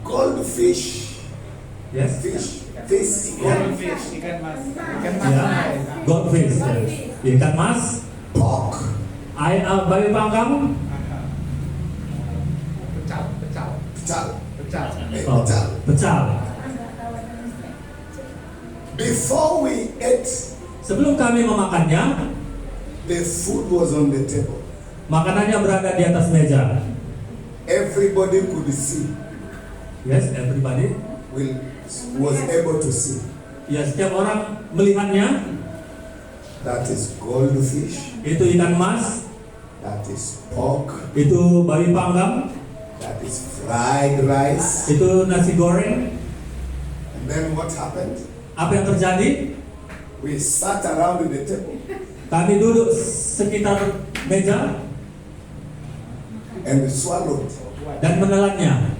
S3: Goldfish,
S4: yes.
S3: fish,
S6: Goldfish, ikan mas. Ikan mas.
S4: Ya, goldfish, ikan mas,
S3: pork,
S4: babi panggang,
S5: Pecal, pecal,
S3: pecel,
S5: pecal.
S4: oh,
S3: pecel.
S4: pecel.
S3: Before we ate,
S4: Sebelum kami memakannya,
S3: the food was on the table.
S4: makanannya berada di atas meja.
S3: Everybody could see
S4: Yes, everybody.
S3: was able to see.
S4: Ya, setiap orang melihatnya.
S3: That is goldfish.
S4: Itu ikan mas.
S3: That is pork.
S4: Itu babi panggang.
S3: That is fried rice.
S4: Itu nasi goreng.
S3: And then what happened?
S4: Apa yang terjadi?
S3: We sat around the table
S4: Kami duduk sekitar meja
S3: and we swallowed.
S4: dan menelannya.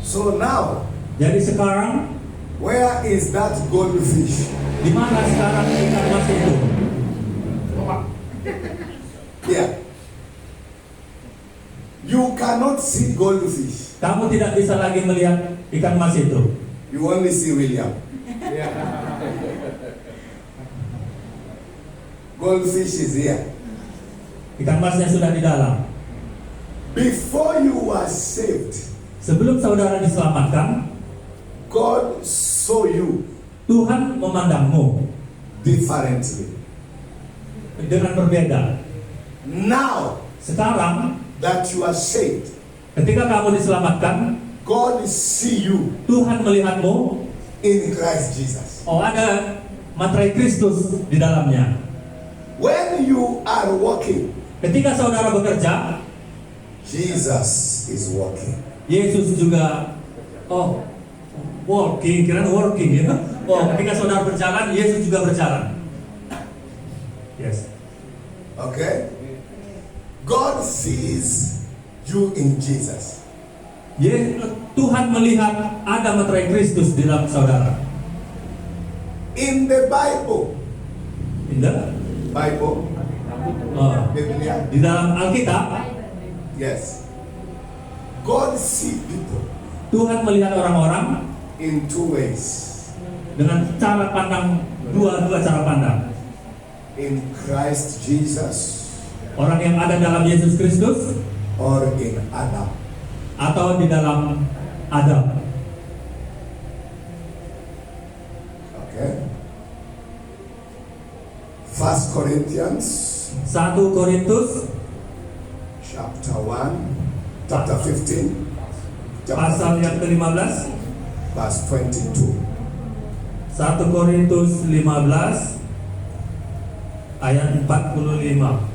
S3: So now,
S4: Jadi sekarang,
S3: where is that goldfish?
S4: di mana sekarang ikan mas itu?
S3: Here. You cannot see goldfish.
S4: Kamu tidak bisa lagi melihat ikan mas itu.
S3: You only see William. Goldfish is here.
S4: Ikan masnya sudah di dalam.
S3: Before you were saved,
S4: Sebelum saudara diselamatkan,
S3: God saw you
S4: Tuhan memandangmu
S3: differently.
S4: dengan berbeda.
S3: Now
S4: Sekarang,
S3: that you are saved,
S4: ketika kamu diselamatkan,
S3: God see you
S4: Tuhan melihatmu.
S3: in Christ Jesus.
S4: Oh, ada materai Kristus di dalamnya.
S3: When you are walking,
S4: Ketika saudara bekerja,
S3: Jesus is walking.
S4: Yesus juga working ya. Ketika saudara berjalan, Yesus juga berjalan. Yes.
S3: Okay? God sees you in Jesus.
S4: Tuhan melihat ada materai Kristus di dalam saudara.
S3: In the Bible,
S4: Indah?
S3: Biblia,
S4: Di dalam Alkitab,
S3: yes. God see people
S4: Tuhan melihat orang-orang
S3: in two ways.
S4: dengan cara pandang, dua cara pandang.
S3: In Christ Jesus
S4: Orang yang ada dalam Yesus Kristus
S3: or in Adam.
S4: atau di dalam Adam.
S3: Okay? 1 Corinthians
S4: 1 Korintus
S3: chapter 15
S4: pasal yang ke-15,
S3: verse 22.
S4: 1 Korintus 15 ayat 45.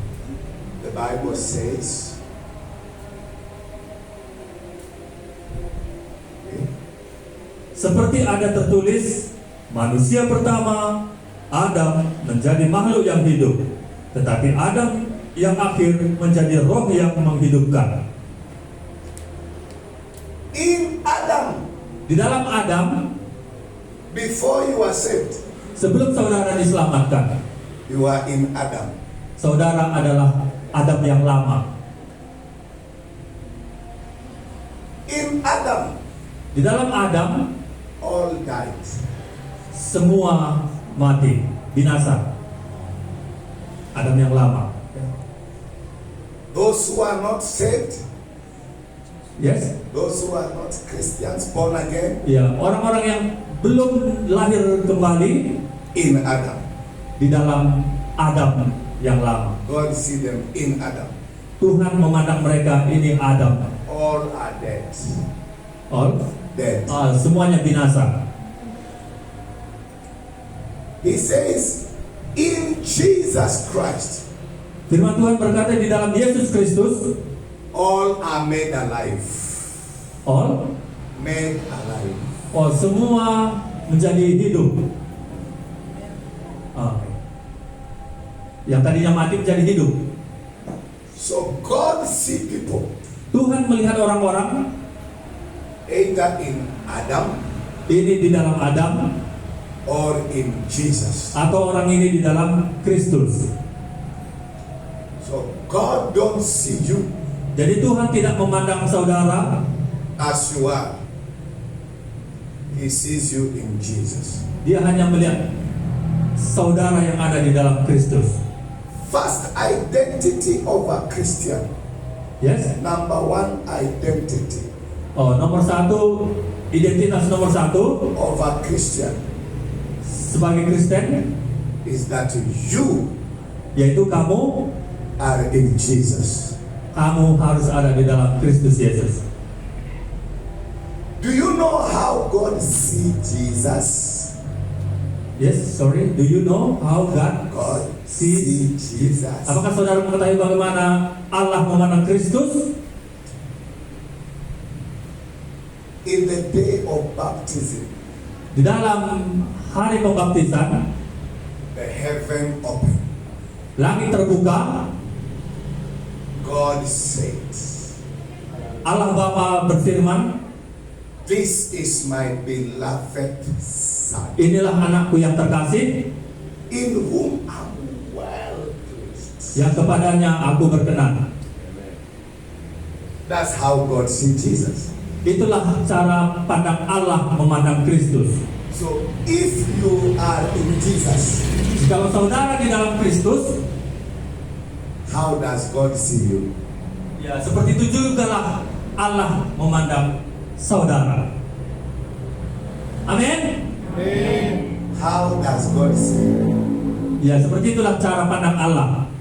S3: The Bible says,
S4: Seperti ada tertulis, manusia pertama Adam menjadi makhluk yang hidup, tetapi Adam yang akhir menjadi roh yang menghidupkan.
S3: in Adam,
S4: Di dalam Adam,
S3: before you are saved,
S4: sebelum saudara diselamatkan,
S3: you are in Adam.
S4: saudara adalah Adam yang lama.
S3: In Adam,
S4: Di dalam Adam,
S3: all died.
S4: semua mati, binasa. Adam yang lama.
S3: Those who are not saved,
S4: Yes?
S3: those who are not Christians, born again,
S4: Ya, orang-orang yang belum lahir kembali
S3: in Adam.
S4: di dalam Adam yang lama.
S3: God see them in Adam.
S4: Tuhan memandang mereka, ini Adam.
S3: All are dead.
S4: All,
S3: Dead.
S4: semuanya binasa.
S3: He says, in Jesus Christ,
S4: Firman Tuhan berkata di dalam Yesus Kristus,
S3: all are made alive.
S4: all,
S3: Made alive.
S4: semua menjadi hidup. Yang tadinya mati menjadi hidup.
S3: So God see people
S4: Tuhan melihat orang-orang
S3: either in Adam
S4: ini di dalam Adam
S3: or in Jesus.
S4: atau orang ini di dalam Kristus.
S3: So God don't see you
S4: Jadi Tuhan tidak memandang saudara
S3: as you are. He sees you in Jesus.
S4: Dia hanya melihat saudara yang ada di dalam Kristus.
S3: First identity of a Christian.
S4: Yes?
S3: Number one identity
S4: Nomor satu, identitas nomor satu
S3: of a Christian
S4: sebagai Kristen,
S3: is that you
S4: yaitu kamu
S3: are in Jesus.
S4: harus ada di dalam Kristus Yesus.
S3: Do you know how God see Jesus?
S4: Yes, sorry. Do you know how God
S3: God
S4: see
S3: see Jesus.
S4: Apakah saudara mengetahui bagaimana Allah memandang Kristus?
S3: In the day of baptism,
S4: Di dalam hari pembaptisan,
S3: the heaven opened.
S4: langit terbuka,
S3: God said,
S4: Allah Bapa berfirman,
S3: "This is my beloved Son,
S4: inilah anakku yang terkasih,
S3: in whom I'm well pleased."
S4: yang kepadanya aku berkenan.
S3: That's how God sees Jesus.
S4: Itulah cara pandang Allah memandang Kristus.
S3: So if you are in Jesus,
S4: Jikalau saudara di dalam Kristus,
S3: how does God see you?
S4: ya seperti itu juga lah Allah memandang saudara. Amin.
S3: How does God see you?
S4: Ya seperti itulah cara pandang Allah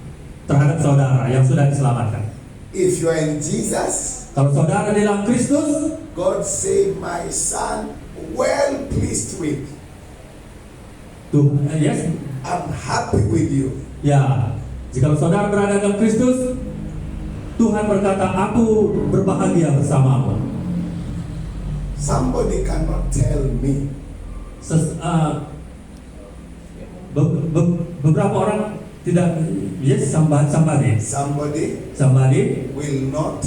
S4: terhadap saudara yang sudah diselamatkan.
S3: If you are in Jesus,
S4: Kalau saudara di dalam Kristus,
S3: God say, "My son, well pleased with.
S4: tuh, yes,
S3: I'm happy with you."
S4: ya. Jikalau saudara berada dalam Kristus, Tuhan berkata, aku berbahagia bersamamu.
S3: Somebody cannot tell me.
S4: Beberapa orang tidak, yes, somebody
S3: Will not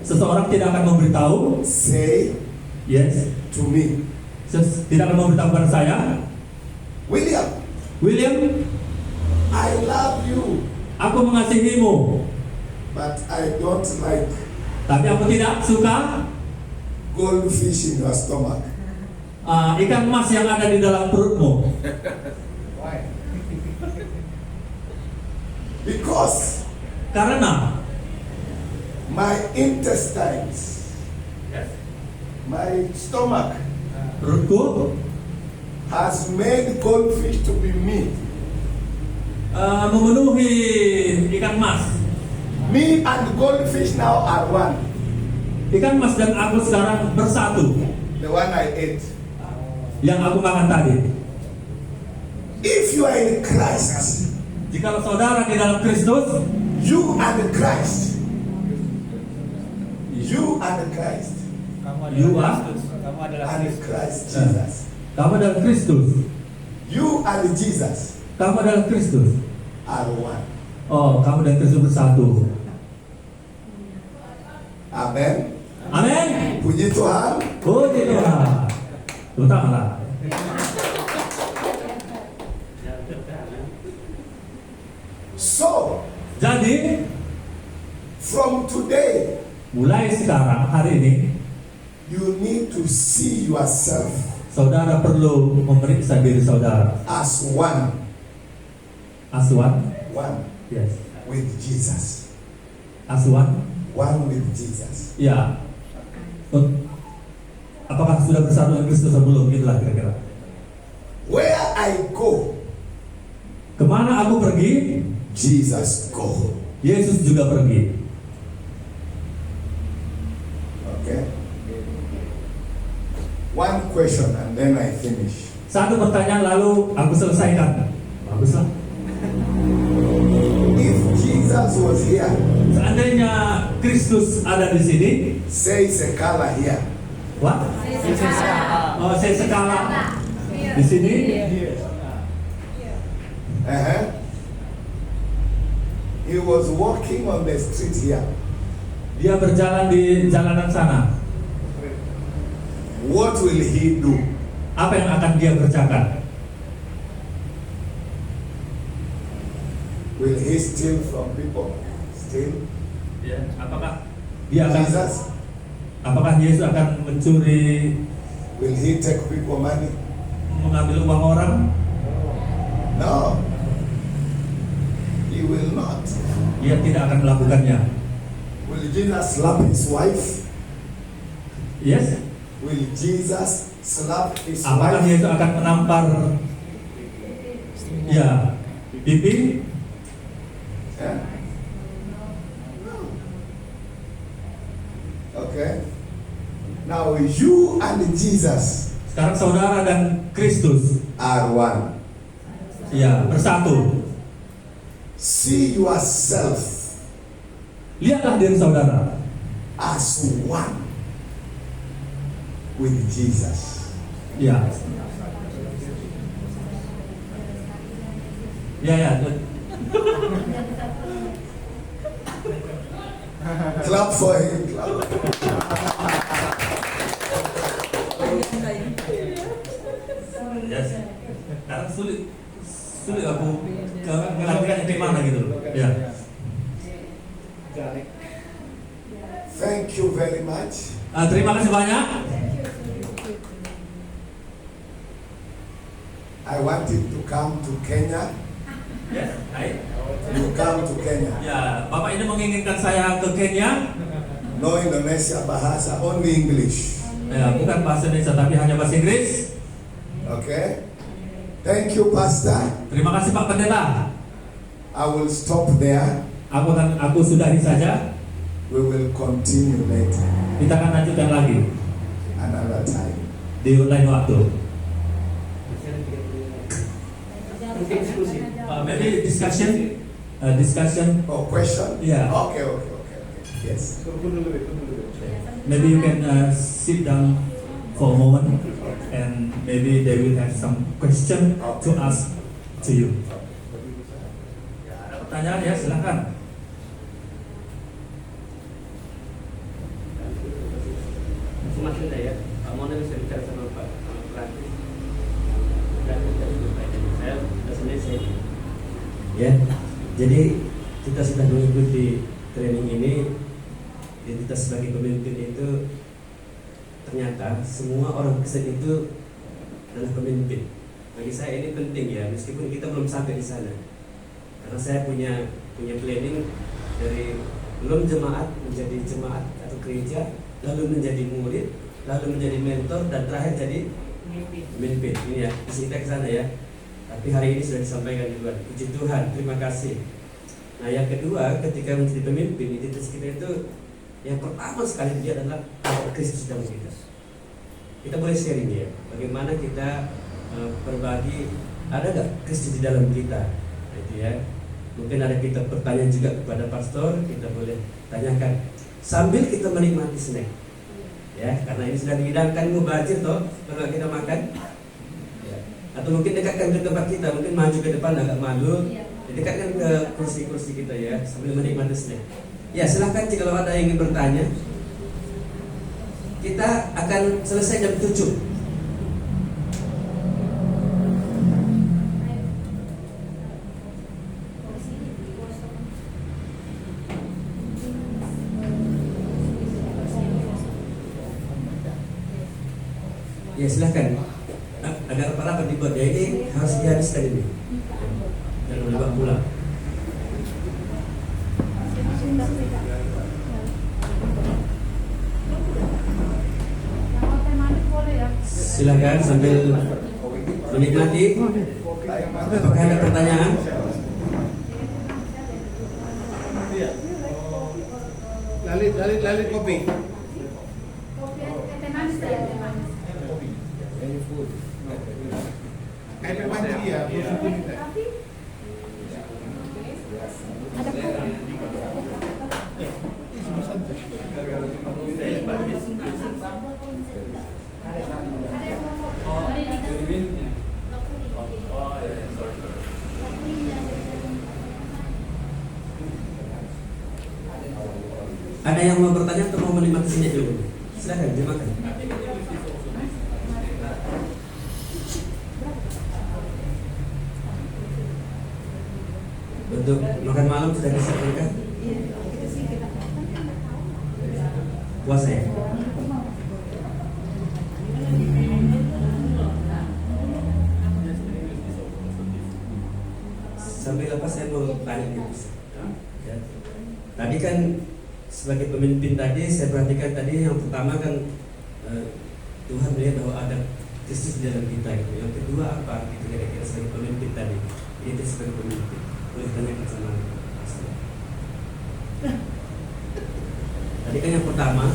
S4: seseorang tidak akan memberitahu,
S3: say
S4: yes,
S3: to me,
S4: tidak akan memberitahu kepada saya,
S3: William,
S4: William,
S3: I love you,
S4: aku mengasihimu,
S3: but I don't like
S4: tapi aku tidak suka
S3: goldfish in your stomach.
S4: ikan mas yang ada di dalam perutmu.
S3: Why? Because
S4: Karena
S3: my intestines, my stomach
S4: perutku
S3: has made goldfish to be meat.
S4: memenuhi ikan mas.
S3: Me and goldfish now are one.
S4: Ikan mas dan aku sekarang bersatu.
S3: The one I ate.
S4: Yang aku makan tadi.
S3: If you are in Christ,
S4: Jikalau saudara di dalam Kristus,
S3: you and Christ, you and Christ,
S4: You are?
S6: Kamu adalah
S3: and
S6: Kristus.
S3: Christ Jesus,
S4: kamu adalah Kristus.
S3: you and Jesus
S4: Kamu adalah Kristus.
S3: are one.
S4: Oh, kamu dan Kristus bersatu.
S3: Amen.
S4: Amin.
S3: Puji Tuhan.
S4: Puji Tuhan. Terutama.
S3: So,
S4: Jadi,
S3: from today,
S4: mulai sekarang, hari ini,
S3: you need to see yourself
S4: saudara perlu memeriksa diri saudara.
S3: as one,
S4: Asuhan,
S3: one
S4: yes.
S3: with Jesus,
S4: Asuhan,
S3: one with Jesus.
S4: ya. Apakah sudah bersatu dengan Kristus atau belum? Itulah kira-kira.
S3: Where I go,
S4: Kemana aku pergi,
S3: Jesus go.
S4: Yesus juga pergi.
S3: Okay. One question and then I finish.
S4: Satu pertanyaan lalu aku selesaikan. Baguslah.
S3: If Jesus was here,
S4: Seandainya Kristus ada di sini,
S3: say Sekala here,
S4: what? Oh, saya skala di sini.
S3: he was walking on the street here,
S4: Dia berjalan di jalanan sana.
S3: what will he do?
S4: Apa yang akan dia kerjakan?
S3: Will he steal from people? Steal?
S4: Ya, apakah dia akan?
S3: Jesus?
S4: Apakah Yesus akan mencuri,
S3: Will he take people money?
S4: mengambil uang orang?
S3: No. He will not.
S4: Dia tidak akan melakukannya.
S3: Will Jesus slap his wife?
S4: Yes.
S3: Will Jesus slap his
S4: Apakah
S3: wife?
S4: Yesus akan menampar? Ya, pipi?
S3: Yeah. Okay. Now you and Jesus
S4: Sekarang saudara dan Kristus
S3: are one.
S4: ya bersatu.
S3: See yourself
S4: Lihatlah diri saudara
S3: as one with Jesus.
S4: ya. Ya.
S3: Clap for him. Clap.
S4: Yes. Karena sulit aku ngelatihnya kayak mana gitu loh. Ya.
S3: Thank you very much.
S4: Terima kasih banyak.
S3: I wanted to come to Kenya.
S4: Yes, baik.
S3: You come to Kenya.
S4: Ya, Bapak ini menginginkan saya ke Kenya.
S3: No Indonesia bahasa, only English.
S4: Ya, bukan bahasa Indonesia tapi hanya bahasa Inggris.
S3: Okay? Thank you, Pastor.
S4: Terima kasih Pak Pendeta.
S3: I will stop there.
S4: Aku sudahi saja.
S3: We will continue later,
S4: Kita akan lanjutkan lagi
S3: another time.
S4: di lain waktu. Maybe discussion.
S3: Oh, question?
S4: Yeah.
S3: Okay. Yes.
S4: Maybe you can sit down for a moment, and maybe they will have some question to ask to you. Ya, ada pertanyaan ya, silakan.
S1: Mas Linda ya, Pak Mona bisa bicara sama Pak Perancis. Saya sudah selesai. Ya, jadi kita sudah mengikuti training ini. Identitas sebagai pemimpin itu ternyata semua orang Kristen itu adalah pemimpin. Bagi saya ini penting ya, meskipun kita belum sampai di sana. Karena saya punya planning dari belum jemaat menjadi jemaat atau gereja, lalu menjadi murid, lalu menjadi mentor, dan terakhir jadi pemimpin. Ini ya, isi kita ke sana ya. Tapi hari ini sudah disampaikan di luar. Puji Tuhan, terima kasih. Nah, yang kedua, ketika menjadi pemimpin, identitas kita itu yang pertama sekali dia adalah Kristus dalam kita. Kita boleh sharing ya, bagaimana kita berbagi, ada nggak Kristus di dalam kita? Nah, itu ya. Mungkin ada kita bertanya juga kepada pastor, kita boleh tanyakan sambil kita menikmati snack. Ya, karena ini sudah dihidangkan mubazir toh, kalau kita makan. Ya. Atau mungkin dekatkan ke tempat kita, mungkin maju ke depan agak malu, dekatkan ke kursi-kursi kita ya, sambil menikmati snack. Ya, silahkan jika ada yang ingin bertanya. Kita akan selesai jam 7. Ya, silahkan. Agar rapat dibuat ya, ini harus dihabiskan ini. Jangan dibawa pulang. Silakan sambil menikmati. Apakah ada pertanyaan?
S5: Lalit kopi. Kayak panci ya,
S1: Ada yang mau bertanya atau mau menikmati sini dulu? Silakan, dimakan. Untuk makan malam sudah disiapkan? Puasa ya? Sampai lepas saya mau tanya nih, ya. Tadi kan sebagai pemimpin tadi saya perhatikan tadi yang pertama kan Tuhan melihat bahwa ada Kristus di dalam kita gitu. Yang kedua apa gitu kira-kira sebagai pemimpin tadi? Itu sebagai pemimpin. Boleh tanyakan sama pastor. Tadi kan yang pertama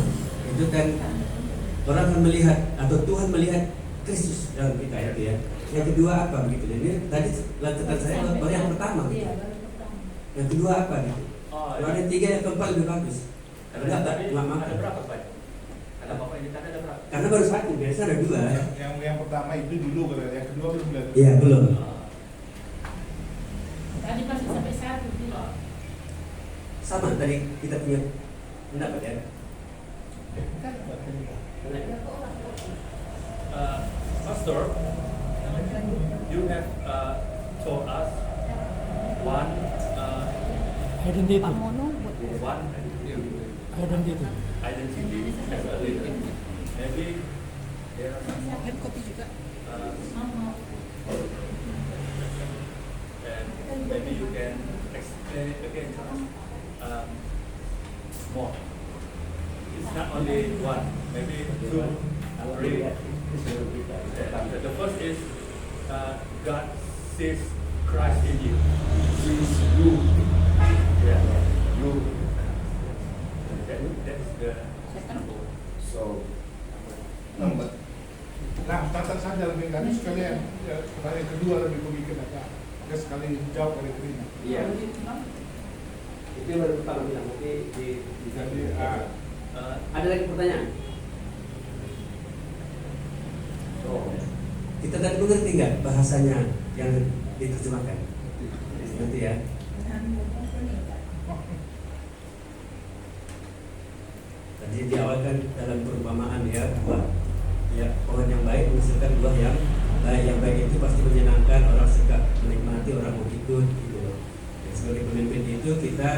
S1: itu kan orang akan melihat atau Tuhan melihat Kristus dalam kita itu ya. Yang kedua apa begitu? Ini tadi lanjutan saya baru yang pertama. Gitu.
S2: Iya, baru pertama.
S1: Yang kedua apa gitu?
S5: Oh,
S1: Kalau ada 3 yang keempat lebih bagus.
S5: Karena tadi
S1: nggak
S5: ada
S1: makan.
S5: berapa Pak? Ada Bapak ini tadi ada berapa?
S1: Karena baru 1, biasa ada 2.
S7: Yang pertama itu dulu kalau yang kedua belum lihat.
S1: Iya belum.
S2: Tadi masih sampai 1.
S1: Sama tadi kita punya pendapat ya.
S5: Pastor, you have told us one
S8: Identity.
S5: one
S8: Identity.
S5: identity as a leader. Maybe there are some more,
S2: Kopi juga.
S5: and maybe you can explain again to us more. It's not only one, maybe 2, 3. The first is God sees Christ in you.
S3: Sees you.
S5: Yeah.
S3: You.
S5: That's the
S3: So,
S7: Nah, tata saja lebih kan sekalian pertanyaan kedua lebih pemikiran ya sekali jawab oleh Trina.
S1: Iya. Itu yang baru pertama bilang. Oke,
S7: Jadi
S1: ada lagi pertanyaan? Kita tadi mengerti nggak bahasanya yang diterjemahkan? Nanti ya. Tadi di awal kan dalam perumpamaan ya buah ya pohon yang baik menghasilkan buah yang baik. Yang baik itu pasti menyenangkan, orang suka menikmati, orang mau ikut gitu. Dan sebagai pemimpin itu kita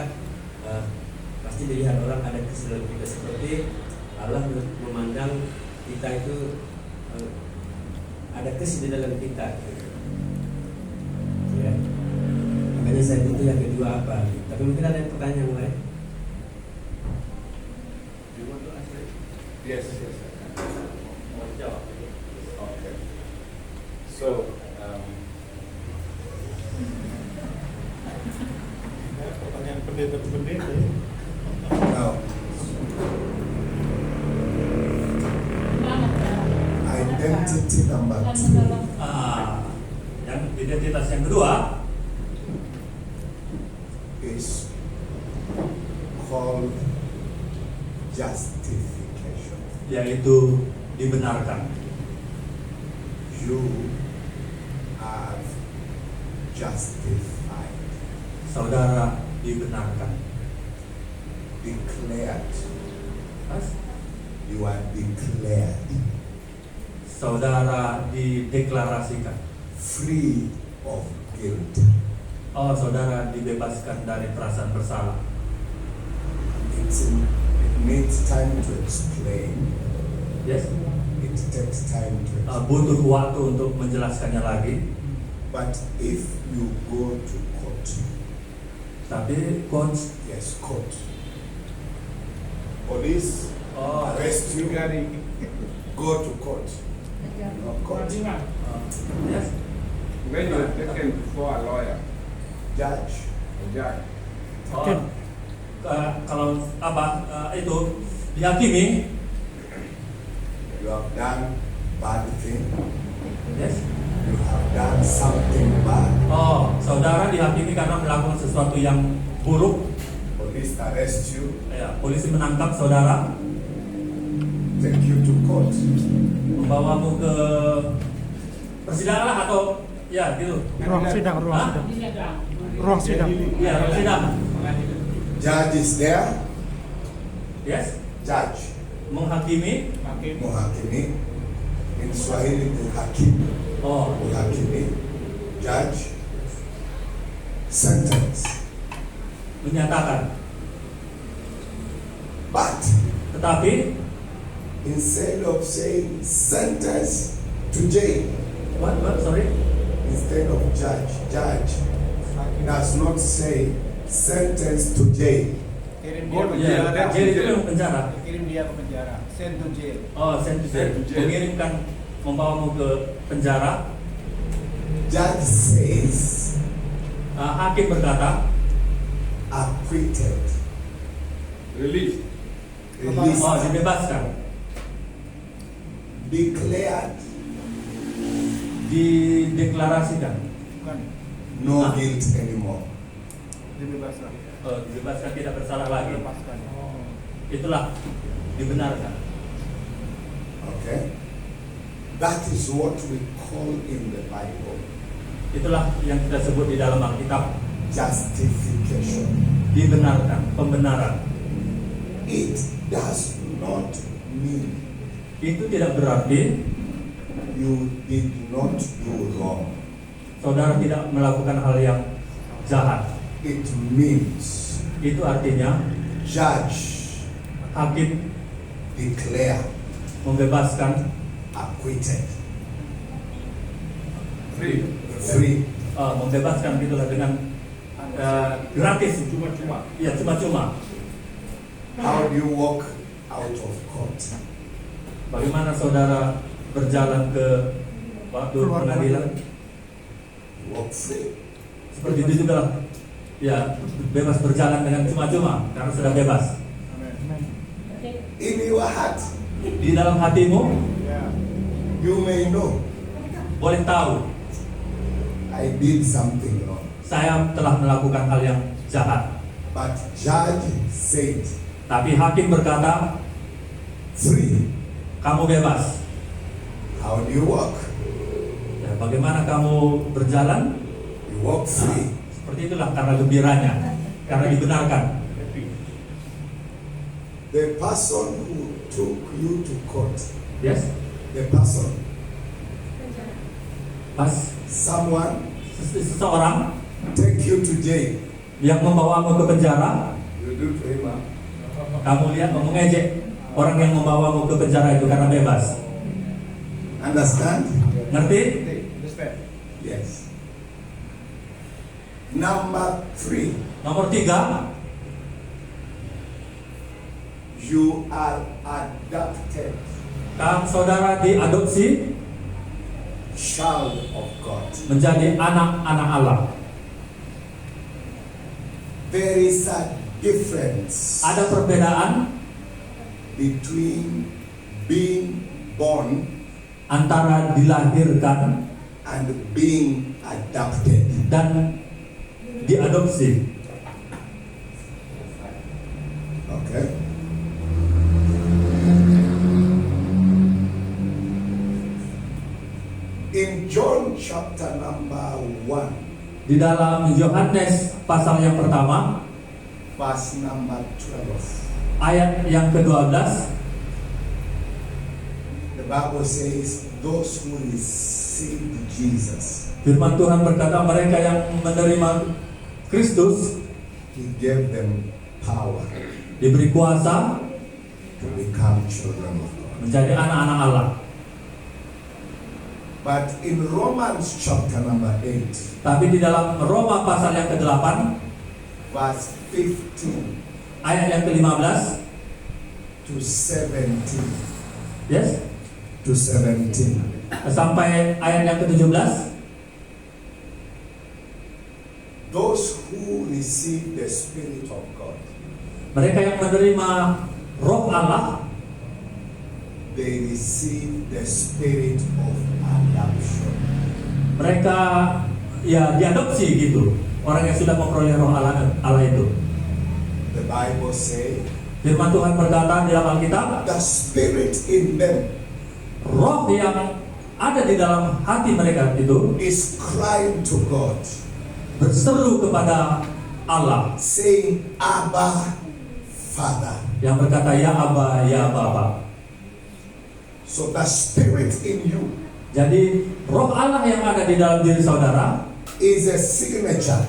S1: pasti dilihat orang ada kesadaran kita seperti Allah memandang kita itu ada kasih di dalam kita. Ya. Makanya saya butuh yang kedua apa? Tapi mungkin ada yang pertanyaan yang lain.
S5: You want to answer it?
S3: yes.
S5: Mau jawab?
S3: Okay. So,
S7: pertanyaan pendeta.
S3: now, identity number 2
S4: Yang identitas yang kedua
S3: is called justification.
S4: yaitu dibenarkan.
S3: You are justified,
S4: Saudara dibenarkan.
S3: declared.
S4: Mas,
S3: You are declared
S4: saudara dideklarasikan.
S3: free of guilt.
S4: Oh, saudara dibebaskan dari perasaan bersalah.
S3: It needs time to explain.
S4: Yes.
S3: It takes time to explain.
S4: Butuh waktu untuk menjelaskannya lagi.
S3: But if you go to court,
S4: Tapi coach,
S3: yes, court, police arrest you, go to court. Not court.
S4: yes.
S5: When you are taken before a lawyer,
S3: Judge,
S5: a judge,
S4: Kalau itu dihakimi,
S3: you have done bad thing.
S4: yes.
S3: You have done something bad.
S4: Oh, saudara dihakimi karena melakukan sesuatu yang buruk.
S3: Police arrest you,
S4: Ya, polisi menangkap saudara,
S3: take you to court.
S4: membawamu ke persidangan lah atau ya gitu.
S8: Ruang sidang, ruang
S4: Hah?
S8: sidang. Ruang sidang.
S4: Ya, persidangan.
S3: Judge is there.
S4: Yes.
S3: Judge,
S4: Menghakimi.
S3: muhakimi. In Swahili, the hakim,
S4: Oh,
S3: muhakimi. Judge, sentence.
S4: menyatakan.
S3: But
S4: Tetapi
S3: instead of saying sentence to jail,
S4: what sorry?
S3: instead of judge does not say sentence to jail.
S6: Kirim dia ke
S4: Ya,
S6: penjara.
S4: jadi itu yang penjara.
S6: Kirim dia ke penjara. Send to jail.
S4: Oh, send to jail. Mengirimkan, membawamu ke penjara.
S3: Judge says
S4: Hakim berkata,
S3: acquitted,
S5: release.
S3: released.
S4: oh, dibebaskan.
S3: declared
S4: dideklarasikan,
S6: Bukan.
S3: no guilt anymore.
S6: Dibebaskan.
S4: dibebaskan tidak bersalah lagi.
S6: Lepaskan.
S4: Itulah dibenarkan.
S3: Okay? That is what we call in the Bible
S4: Itulah yang kita sebut di dalam Alkitab
S3: justification.
S4: dibenarkan, pembenaran.
S3: It does not mean
S4: Itu tidak berarti
S3: you did not do wrong.
S4: saudara tidak melakukan hal yang jahat.
S3: It means
S4: Itu artinya
S3: judge,
S4: hakim
S3: declare,
S4: membebaskan,
S3: acquitted,
S5: Free.
S3: free.
S4: membebaskan gitulah dengan gratis,
S5: Cuma-cuma.
S4: ya cuma-cuma.
S3: How do you walk out of court?
S4: Bagaimana saudara berjalan ke waktu
S8: Keluar
S4: pengadilan?
S3: Walk free.
S4: Seperti itu juga lah. Ya, bebas berjalan dengan cuma-cuma karena sudah bebas.
S6: Amin.
S3: In your heart,
S4: Di dalam hatimu
S6: Ya.
S3: you may know
S4: boleh tahu
S3: I did something wrong.
S4: saya telah melakukan hal yang jahat.
S3: But judge said,
S4: Tapi hakim berkata,
S3: free.
S4: kamu bebas.
S3: How do you walk?
S4: Ya, bagaimana kamu berjalan?
S3: You walk free.
S4: Seperti itulah karena gembiranya, karena dibenarkan.
S3: The person who took you to court,
S4: Yes,
S3: the person,
S4: pas
S3: someone
S4: seseorang
S3: take you to jail.
S4: yang membawamu ke penjara,
S3: You do to him, huh?
S4: kamu lihat mengejek orang yang membawamu ke penjara itu karena bebas.
S3: Understand?
S4: Ngerti?
S6: Understand?
S3: Yes. Number 3,
S4: Nomor 3,
S3: you are adopted
S4: saudara diadopsi
S3: child of God.
S4: menjadi anak-anak Allah.
S3: There is a difference
S4: Ada perbedaan
S3: between being born
S4: antara dilahirkan
S3: and being adopted.
S4: dan diadopsi.
S3: Okay? In John chapter number 1,
S4: Di dalam Yohanes pasal yang pertama,
S3: verse number 12,
S4: ayat yang ke-12,
S3: the Bible says, those who received Jesus,
S4: firman Tuhan berkata mereka yang menerima Kristus
S3: He gave them power
S4: diberi kuasa
S3: to become children of God.
S4: menjadi anak-anak Allah.
S3: But in Romans chapter number 8,
S4: Tapi di dalam Roma pasal yang ke-8,
S3: verse 15
S4: ayat yang ke-15,
S3: to 17,
S4: yes,
S3: to 17,
S4: sampai ayat yang ke-17,
S3: those who receive the Spirit of God,
S4: mereka yang menerima Roh Allah,
S3: they receive the spirit of adoption.
S4: mereka ya diadopsi gitu. Orang yang sudah memperoleh Roh Allah itu.
S3: The Bible says,
S4: Firman Tuhan berkata di dalam Alkitab,
S3: the spirit in them
S4: roh yang ada di dalam hati mereka itu
S3: is crying to God,
S4: berseru kepada Allah
S3: saying, Abba, Father.
S4: yang berkata ya Aba, ya Bapa.
S3: So the spirit in you
S4: Jadi roh Allah yang ada di dalam diri saudara
S3: is a signature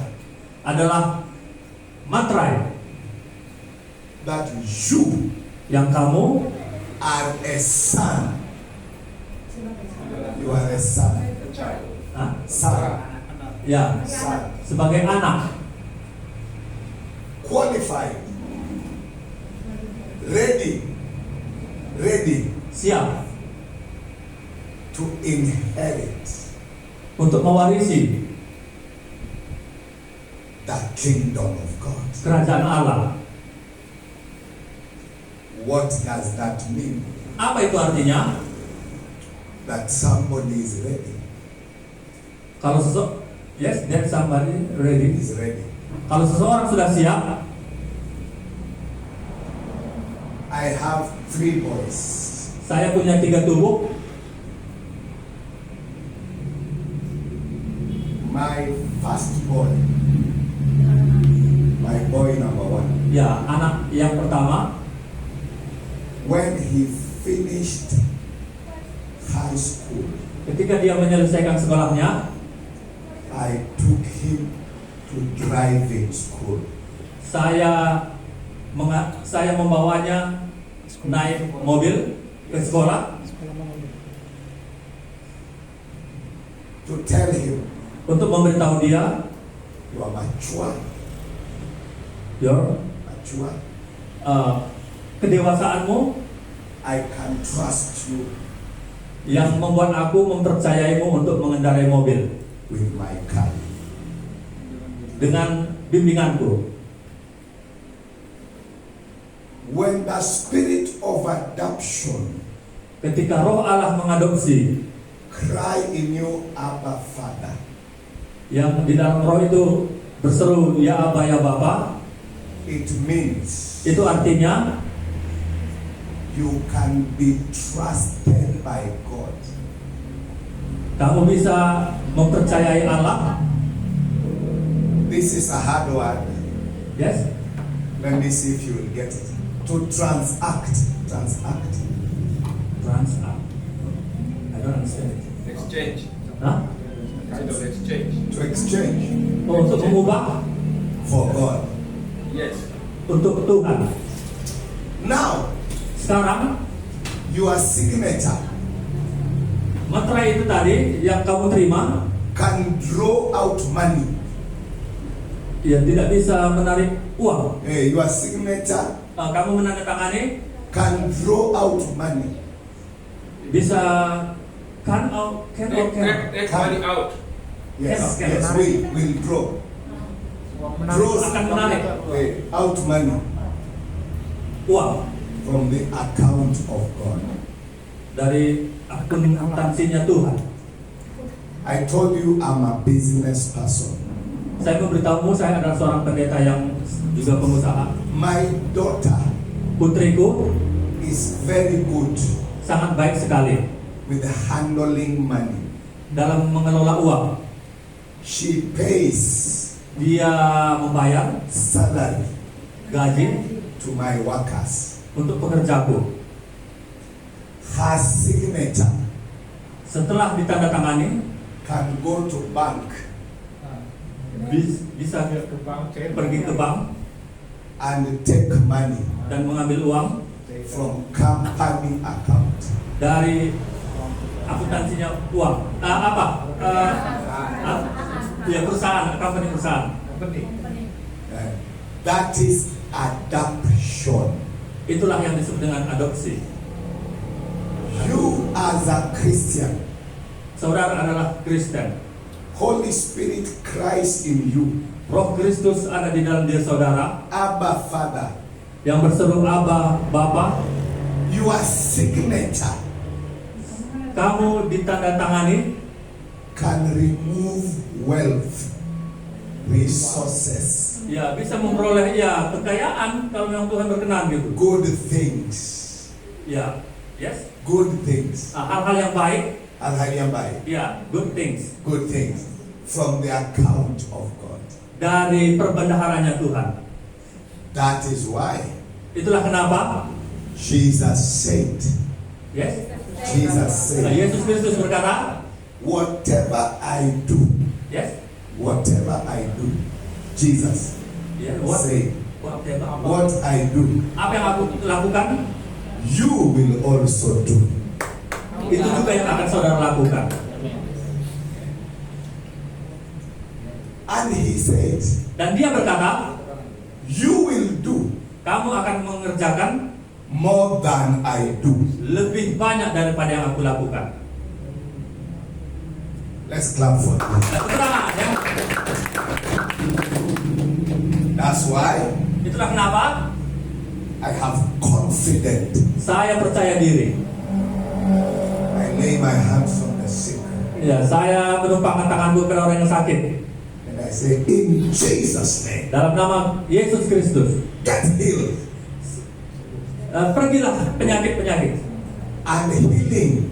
S4: adalah materai
S3: that you
S4: yang kamu
S3: are a son. You are a son. Son.
S4: ya
S3: Son.
S4: sebagai anak,
S3: Qualified. Ready
S4: siap
S3: to inherit
S4: untuk mewarisi
S3: the kingdom of God.
S4: kerajaan Allah.
S3: What does that mean?
S4: Apa itu artinya?
S3: that somebody is ready.
S4: Kalau yes, that somebody ready.
S3: Is ready.
S4: Kalau seseorang sudah siap,
S3: I have 3 boys.
S4: saya punya 3 tubuh.
S3: My first boy, my boy number 1,
S4: Ya, anak yang pertama,
S3: when he finished high school,
S4: ketika dia menyelesaikan sekolahnya,
S3: I took him to driving school.
S4: saya membawanya naik mobil ke sekolah
S8: Sekolah mana?
S3: To tell him,
S4: untuk memberitahu dia,
S3: you are mature,
S4: your kedewasaanmu
S3: I can trust you
S4: yang membuat aku mempercayaimu untuk mengendarai mobil
S3: with my car.
S4: dengan bimbinganku.
S3: When the spirit of adoption
S4: Ketika roh Allah mengadopsi,
S3: cry in you, Abba Father,
S4: yang di dalam roh itu berseru, ya Aba, ya Bapa,
S3: it means
S4: itu artinya
S3: you can be trusted by God.
S4: kamu bisa mempercayai Allah.
S3: This is a hard word.
S4: Yes,
S3: Let me see if you will get it. To transact.
S4: transact. I don't understand it.
S5: Exchange.
S4: Hah?
S5: Kind of exchange.
S3: To exchange
S4: Oh, untuk mengubah
S3: for God.
S5: Yes.
S4: untuk Tuhan.
S3: Now,
S4: Sekarang
S3: your signature
S4: materai itu tadi yang kamu terima,
S3: can draw out money.
S4: ya tidak bisa menarik uang.
S3: Your signature
S4: Kamu menandatangani
S3: can draw out money.
S4: bisa can or
S5: Take
S3: Can.
S5: money out.
S3: Yes,
S4: Can.
S3: yes, will draw. Draws
S4: akan menarik
S3: out money
S4: uang
S3: from the account of God.
S4: dari akuntansinya Tuhan.
S3: I told you I'm a business person.
S4: Saya memberitahumu, saya adalah seorang pendeta yang juga pengusaha.
S3: My daughter
S4: Putriku
S3: is very good
S4: sangat baik sekali
S3: with handling money.
S4: dalam mengelola uang.
S3: She pays
S4: Dia membayar
S3: salary
S4: gaji
S3: to my workers.
S4: untuk pekerjaku.
S3: Her signature
S4: Setelah ditandatangani,
S3: can go to bank
S4: bisa pergi ke bank
S3: and take money
S4: dan mengambil uang
S3: from company account.
S4: dari akuntansinya uang. Ya, perusahaan, company perusahaan.
S3: That is adoption.
S4: Itulah yang disebut dengan adopsi.
S3: You as a Christian,
S4: Saudara adalah Kristen.
S3: Holy Spirit cries in you,
S4: Roh Kristus ada di dalam diri saudara
S3: Abba Father.
S4: yang berseru Aba, Bapa.
S3: Your signature
S4: Kamu ditandatangani
S3: can remove wealth, resources,
S4: ya bisa memperoleh ya kekayaan kalau memang Tuhan berkenan gitu.
S3: good things,
S4: Ya, yes.
S3: good things,
S4: Hal-hal yang baik,
S3: hal-hal yang baik,
S4: ya, good things
S3: good things from the account of God.
S4: dari perbendaharanya Tuhan.
S3: That is why
S4: Itulah kenapa,
S3: Jesus said,
S4: yes,
S3: Jesus said,
S4: Yesus Kristus berkata,
S3: whatever I do,
S4: yes,
S3: whatever I do, Jesus
S4: ya,
S3: said,
S4: whatever,
S3: what I do,
S4: apa yang aku lakukan,
S3: you will also do.
S4: itu juga yang akan saudara lakukan.
S3: And he said,
S4: Dan dia berkata,
S3: you will do
S4: kamu akan mengerjakan
S3: more than I do.
S4: lebih banyak daripada yang aku lakukan.
S3: Let's clap for him.
S4: Tepuk tangan, ya.
S3: That's why
S4: Itulah kenapa
S3: I have confidence.
S4: saya percaya diri.
S3: I lay lay my hands on the sick.
S4: Ya, saya menumpangkan tanganku kepada orang yang sakit.
S3: And I say, in Jesus' name,
S4: Dalam nama Yesus Kristus,
S3: get healed.
S4: pergilah penyakit-penyakit
S3: And healing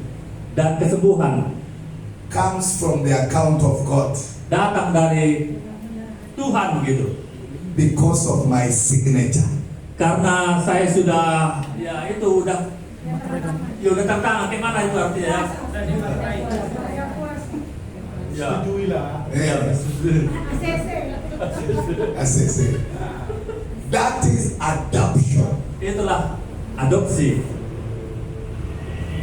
S4: dan kesembuhan
S3: comes from the account of God
S4: datang dari Tuhan gitu.
S3: because of my signature.
S4: Karena saya sudah, ya itu udah tanda tangan. Gimana itu artinya? Ya.
S7: Setujuilah.
S3: Yeah. As I say, that is adoption.
S4: Itulah adopsi.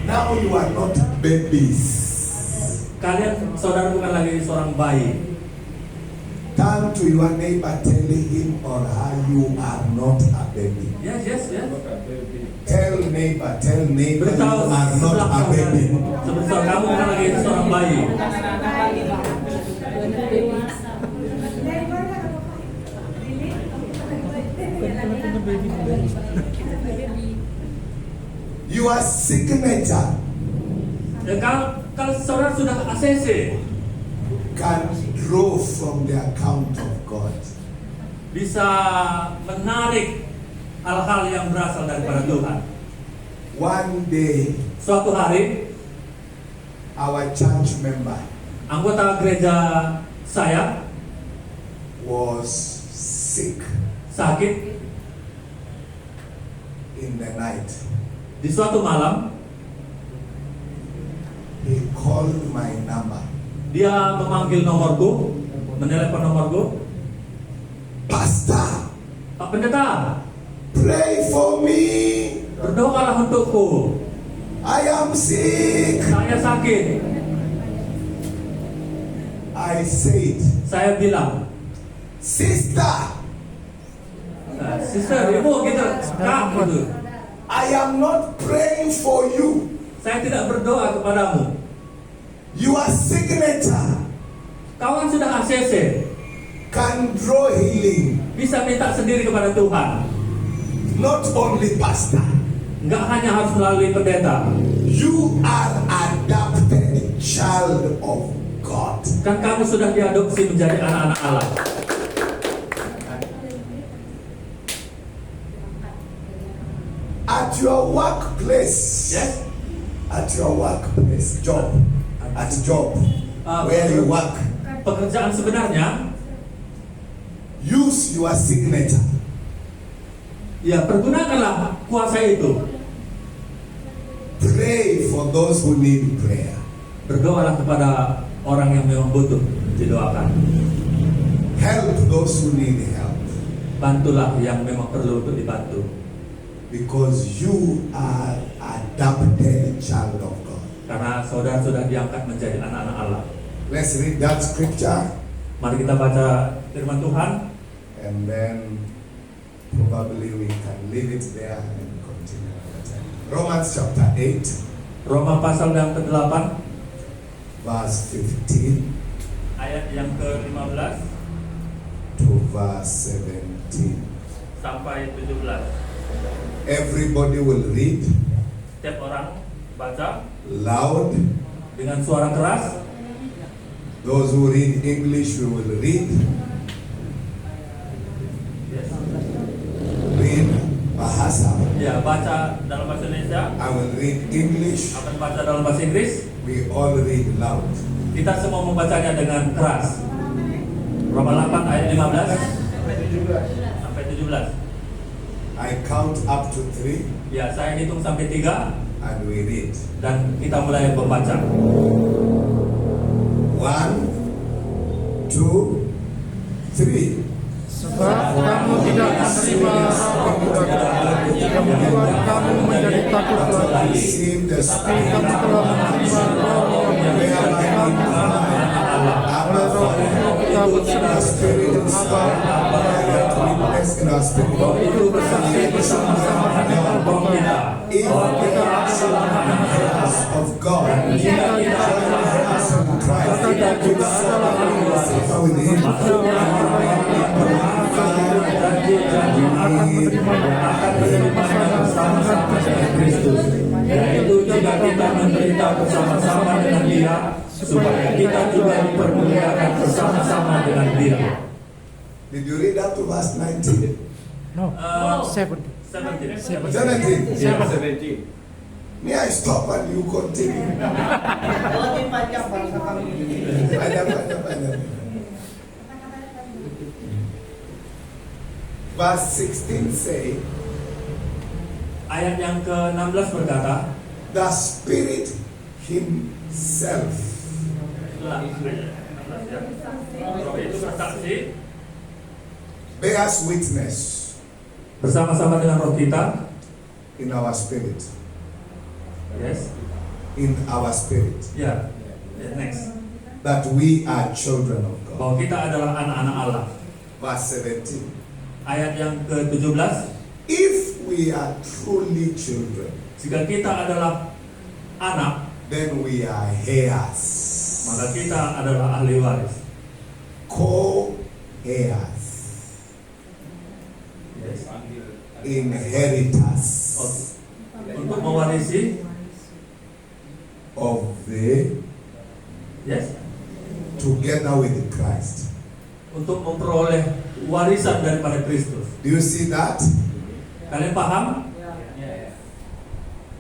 S3: Now you are not babies.
S4: Kalian saudara bukan lagi seorang bayi.
S3: Turn to your neighbor, tell him or her you are not a baby.
S4: Yes.
S3: Tell neighbor, you
S4: Beritahu
S3: are not a baby.
S4: sebesar kamu bukan lagi seorang bayi.
S3: Your signature
S4: Ya, kalau saudara sudah ACC,
S3: can draw from the account of God.
S4: bisa menarik hal-hal yang berasal daripada Tuhan.
S3: One day,
S4: Suatu hari,
S3: our church member
S4: anggota gereja saya
S3: was sick
S4: sakit
S3: in the night.
S4: di suatu malam.
S3: He called my number.
S4: Dia memanggil nomorku, menelepon nomorku.
S3: Pastor,
S4: Pak Pendeta,
S3: pray for me.
S4: berdoalah untukku.
S3: I am sick.
S4: Saya sakit.
S3: I said,
S4: Saya bilang,
S3: sister,
S4: sister, ibu kita kak gitu.
S3: I am not praying for you.
S4: Saya tidak berdoa kepadamu.
S3: Your signature
S4: Kawan sudah ACC,
S3: can draw healing.
S4: bisa minta sendiri kepada Tuhan.
S3: Not only pastor.
S4: Enggak hanya harus melalui pendeta.
S3: You are adopted child of God.
S4: Kan kamu sudah diadopsi menjadi anak-anak Allah.
S3: At your workplace.
S4: Yes?
S3: At your workplace, job. At job. Where you work.
S4: Pekerjaan sebenarnya,
S3: Use your signature.
S4: ya pergunakanlah kuasa itu.
S3: Pray for those who need prayer.
S4: Berdoalah kepada orang yang memang butuh didoakan.
S3: Help those who need help.
S4: Bantulah yang memang perlu untuk dibantu.
S3: Because you are adopted child of God.
S4: Karena saudara sudah diangkat menjadi anak-anak Allah.
S3: Let's read that scripture.
S4: Mari kita baca firman Tuhan.
S3: And then probably we can leave it there and continue another time. Romans chapter 8,
S4: Roma pasal yang ke-8
S3: verse 15
S4: ayat yang ke-15
S3: to verse 17.
S4: sampai 17.
S3: Everybody will read
S4: Setiap orang baca
S3: loud.
S4: dengan suara keras.
S3: Those who read English, we will read.
S4: Yes.
S3: Read Bahasa.
S4: Ya, baca dalam bahasa Indonesia,
S3: I will read English.
S4: akan baca dalam bahasa Inggris.
S3: We all read loud.
S4: Kita semua membacanya dengan keras. Roma 8 ayat 15 sampai 17.
S3: I count up to 3
S4: Ya, saya hitung sampai 3
S3: and we read.
S4: dan kita mulai membaca.
S3: 1, 2, 3.
S8: Sebab kamu tidak menerima roh kemudahan yang membuat kamu menjadi takut lagi,
S3: Receive the
S8: tapi
S3: Spirit.
S8: kamu telah menerima roh yang menjadikan kamu anak. Oleh roh itu kita berseru, Aba,
S3: Witness in our spirit.
S8: roh itu bersaksi bersama-sama dengan Bapa
S3: If
S8: bahwa
S3: we
S8: kita
S3: are
S8: adalah anak-anak.
S3: of God,
S8: Jika kita adalah anak, maka kita juga adalah anak.
S3: with Him,
S8: Maka orang yang janji akan menerima pasangan dengan
S4: Kristus, yaitu jika kita menerima menderita bersama-sama dengan Dia, supaya kita juga dipermuliakan bersama-sama dengan Dia.
S3: Did you read up to verse 19?
S8: No. 70.
S3: 17.
S5: 17.
S3: May I stop and you continue?
S6: Lebih panjang bahasa kami ini.
S3: Banyak. Verse 16 say,
S4: Ayat yang ke-16 berkata,
S3: the Spirit Himself
S4: Roh itu bersaksi
S3: bears witness
S4: bersama-sama dengan roh kita.
S3: in our spirit.
S4: Yes.
S3: In our spirit.
S4: Ya. Next.
S3: That we are children of God.
S4: Bahwa kita adalah anak-anak Allah.
S3: Verse 17.
S4: Ayat yang ke-17,
S3: If we are truly children,
S4: jika kita adalah anak,
S3: then we are heirs.
S4: maka kita adalah ahli waris.
S3: Co-heirs.
S4: Yes.
S3: Inheritors
S4: Untuk mewarisi,
S3: of the
S4: yes,
S3: together with Christ.
S4: untuk memperoleh warisan daripada Kristus.
S3: Do you see that?
S4: Kalian paham?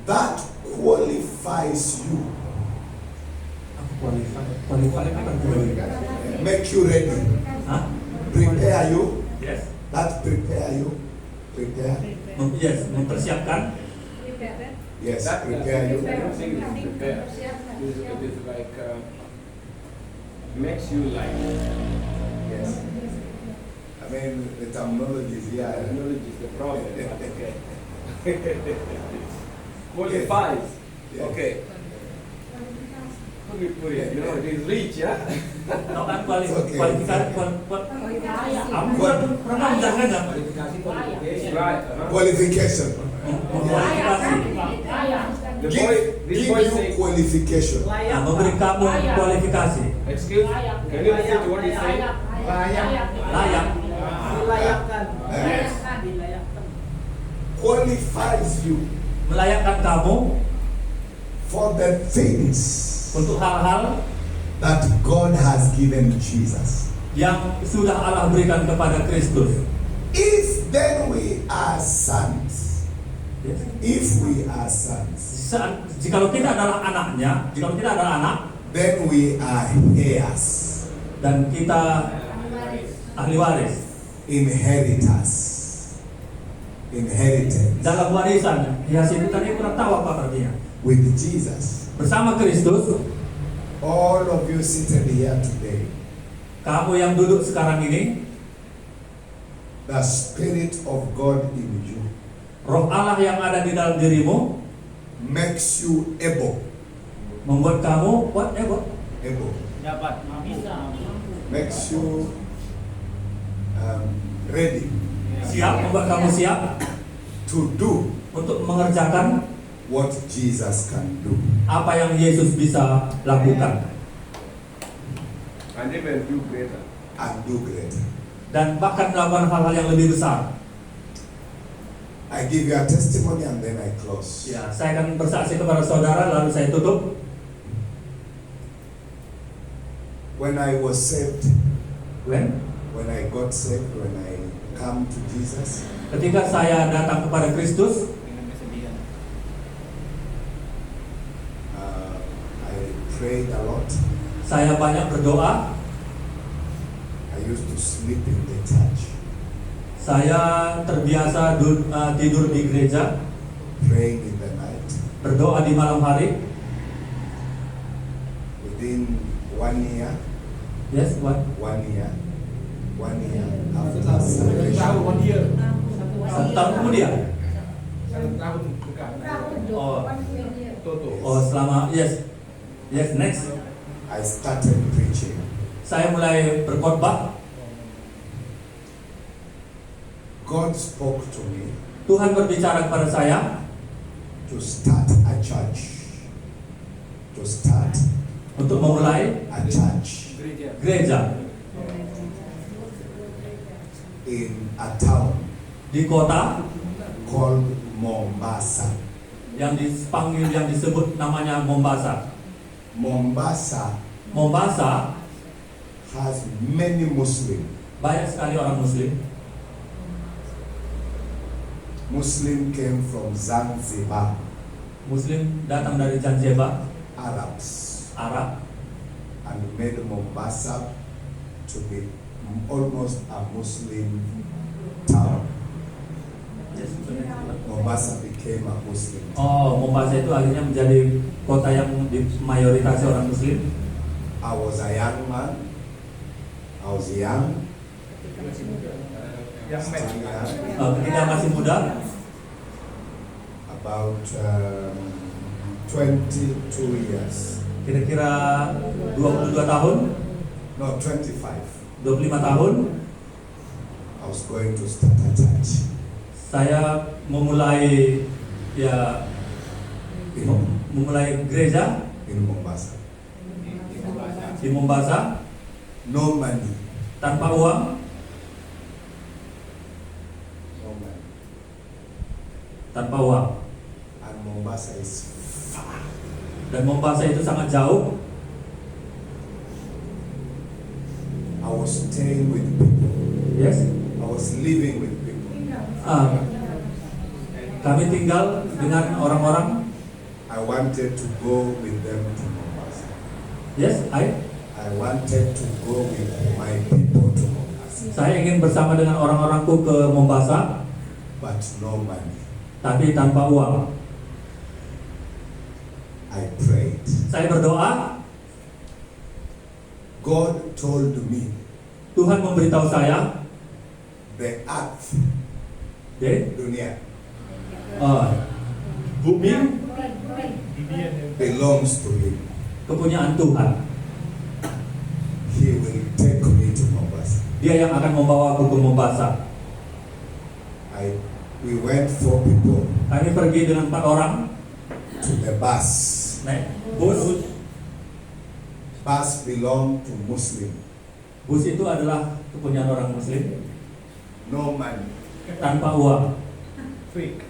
S3: That qualifies you.
S4: Qualify apa?
S3: Make you ready.
S4: Hah?
S3: Prepare you.
S4: Yes.
S3: That prepare you. Prepare.
S4: Yes, mempersiapkan.
S3: Yes, prepare you.
S5: It is like makes you like
S3: Yes. I mean, the terminology is here.
S5: knowledge is the problem. Okay. Qualifies.
S3: Yeah.
S5: Okay. How do we put it? You know, it is rich, yeah.
S4: Tahu kan
S3: Okay.
S4: kualifikasi pernah menjaga nggak?
S5: Right.
S3: Qualification.
S4: Kualifikasi.
S5: The boy, this
S3: Give
S5: boy
S3: you
S5: say,
S3: qualification.
S4: Nah, memberi kamu kualifikasi.
S5: excuse, can you listen to what he say?
S4: Layak.
S6: Dilayakkan.
S3: Yes. Qualifies you
S4: Melayakkan kamu
S3: for the things
S4: untuk hal-hal
S3: that God has given Jesus.
S4: yang sudah Allah berikan kepada Kristus.
S3: If then we are sons,
S4: Yes.
S3: if we are sons,
S4: Jikalau kita adalah anaknya, jikalau kita adalah anak,
S3: then we are heirs,
S4: dan kita ahli waris
S3: inheritance
S4: dalam warisan. Ya, itu tadi kurang tahu apa artinya.
S3: with Jesus.
S4: Bersama Kristus,
S3: All of you seated here today,
S4: kamu yang duduk sekarang ini,
S3: the Spirit of God in you
S4: Roh Allah yang ada di dalam dirimu
S3: makes you able,
S4: membuat kamu whatever,
S6: Dapat. Bisa.
S3: makes you ready
S4: siap, membuat kamu siap
S3: to do
S4: untuk mengerjakan
S3: what Jesus can do.
S4: apa yang Yesus bisa lakukan,
S5: And even do greater.
S3: And do greater.
S4: dan bahkan melakukan hal-hal yang lebih besar.
S3: I give you a testimony and then I close.
S4: Ya, saya akan bersaksi kepada saudara lalu saya tutup.
S3: When I was saved,
S4: When
S3: when I got saved, when I come to Jesus,
S4: ketika saya datang kepada Kristus,
S6: Dengan kesedihan.
S3: I prayed a lot.
S4: saya banyak berdoa.
S3: I used to sleep in the church,
S4: Saya terbiasa tidur di gereja,
S3: praying in the night.
S4: berdoa di malam hari.
S3: Within 1 year,
S4: Yes, what?
S3: 1 year after salvation,
S4: Satu tahun kemudian.
S7: Tahun dekat.
S4: Oh, selama yes, next.
S3: I started preaching.
S4: Saya mulai berkhotbah.
S3: God spoke to me
S4: Tuhan berbicara kepada saya
S3: to start a church, to start
S4: untuk memulai
S3: a church
S4: gereja
S3: in a town
S4: di kota
S3: called Mombasa.
S4: yang dipanggil, yang disebut namanya Mombasa.
S3: Mombasa
S4: Mombasa
S3: has many Muslims.
S4: banyak sekali orang Muslim.
S3: Muslim came from Zanzibar,
S4: Muslim datang dari Zanzibar,
S3: Arabs,
S4: Arab,
S3: and made Mombasa to be almost a Muslim town. Mombasa became a Muslim town.
S4: Oh, Mombasa itu akhirnya menjadi kota yang mayoritas orang Muslim.
S3: I was a young man. I was young.
S7: Yang men.
S3: Still young,
S4: Ketika masih muda,
S3: about 22 years.
S4: kira-kira 22 tahun,
S3: No, 25.
S4: 25 tahun,
S3: I was going to start a church
S4: saya memulai
S3: in,
S4: memulai gereja
S3: in Mombasa.
S4: di Mombasa
S3: No money.
S4: tanpa uang,
S3: No money.
S4: tanpa uang.
S3: And Mombasa is far.
S4: Dan Mombasa itu sangat jauh.
S3: I was staying with people.
S4: Yes.
S3: I was living with people.
S4: Kami tinggal dengan orang-orang.
S3: I wanted to go with them to Mombasa.
S4: Yes,
S3: I wanted to go with my people to Mombasa,
S4: saya ingin bersama dengan orang-orangku ke Mombasa,
S3: but no money.
S4: tapi tanpa uang.
S3: I prayed.
S4: Saya berdoa,
S3: God told me
S4: Tuhan memberitahu saya,
S3: the earth, dunia,
S4: bumi
S3: belongs to Him.
S4: kepunyaan Tuhan.
S3: He will take me to Mombasa.
S4: Dia yang akan membawaku ke Mombasa.
S3: We went 4 people
S4: Kami pergi dengan 4 orang,
S3: to the bus.
S4: naik bus.
S3: Bus belong to Muslim.
S4: Bus itu adalah kepunyaan orang Muslim,
S3: No money.
S4: tanpa uang,
S7: Free.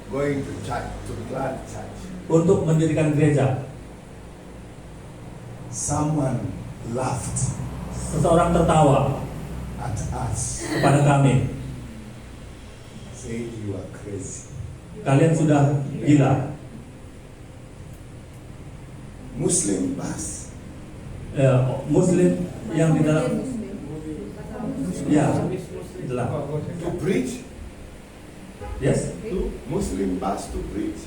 S3: Going to church, to plant church.
S4: untuk mendirikan gereja.
S3: Someone laughed
S4: Seseorang tertawa
S3: at us,
S4: kepada kami,
S3: saying you are crazy.
S4: kalian sudah gila.
S3: Muslim bus.
S4: Muslim yang di dalam, ya, itulah.
S3: To preach?
S4: Yes,
S3: Muslim bus to preach?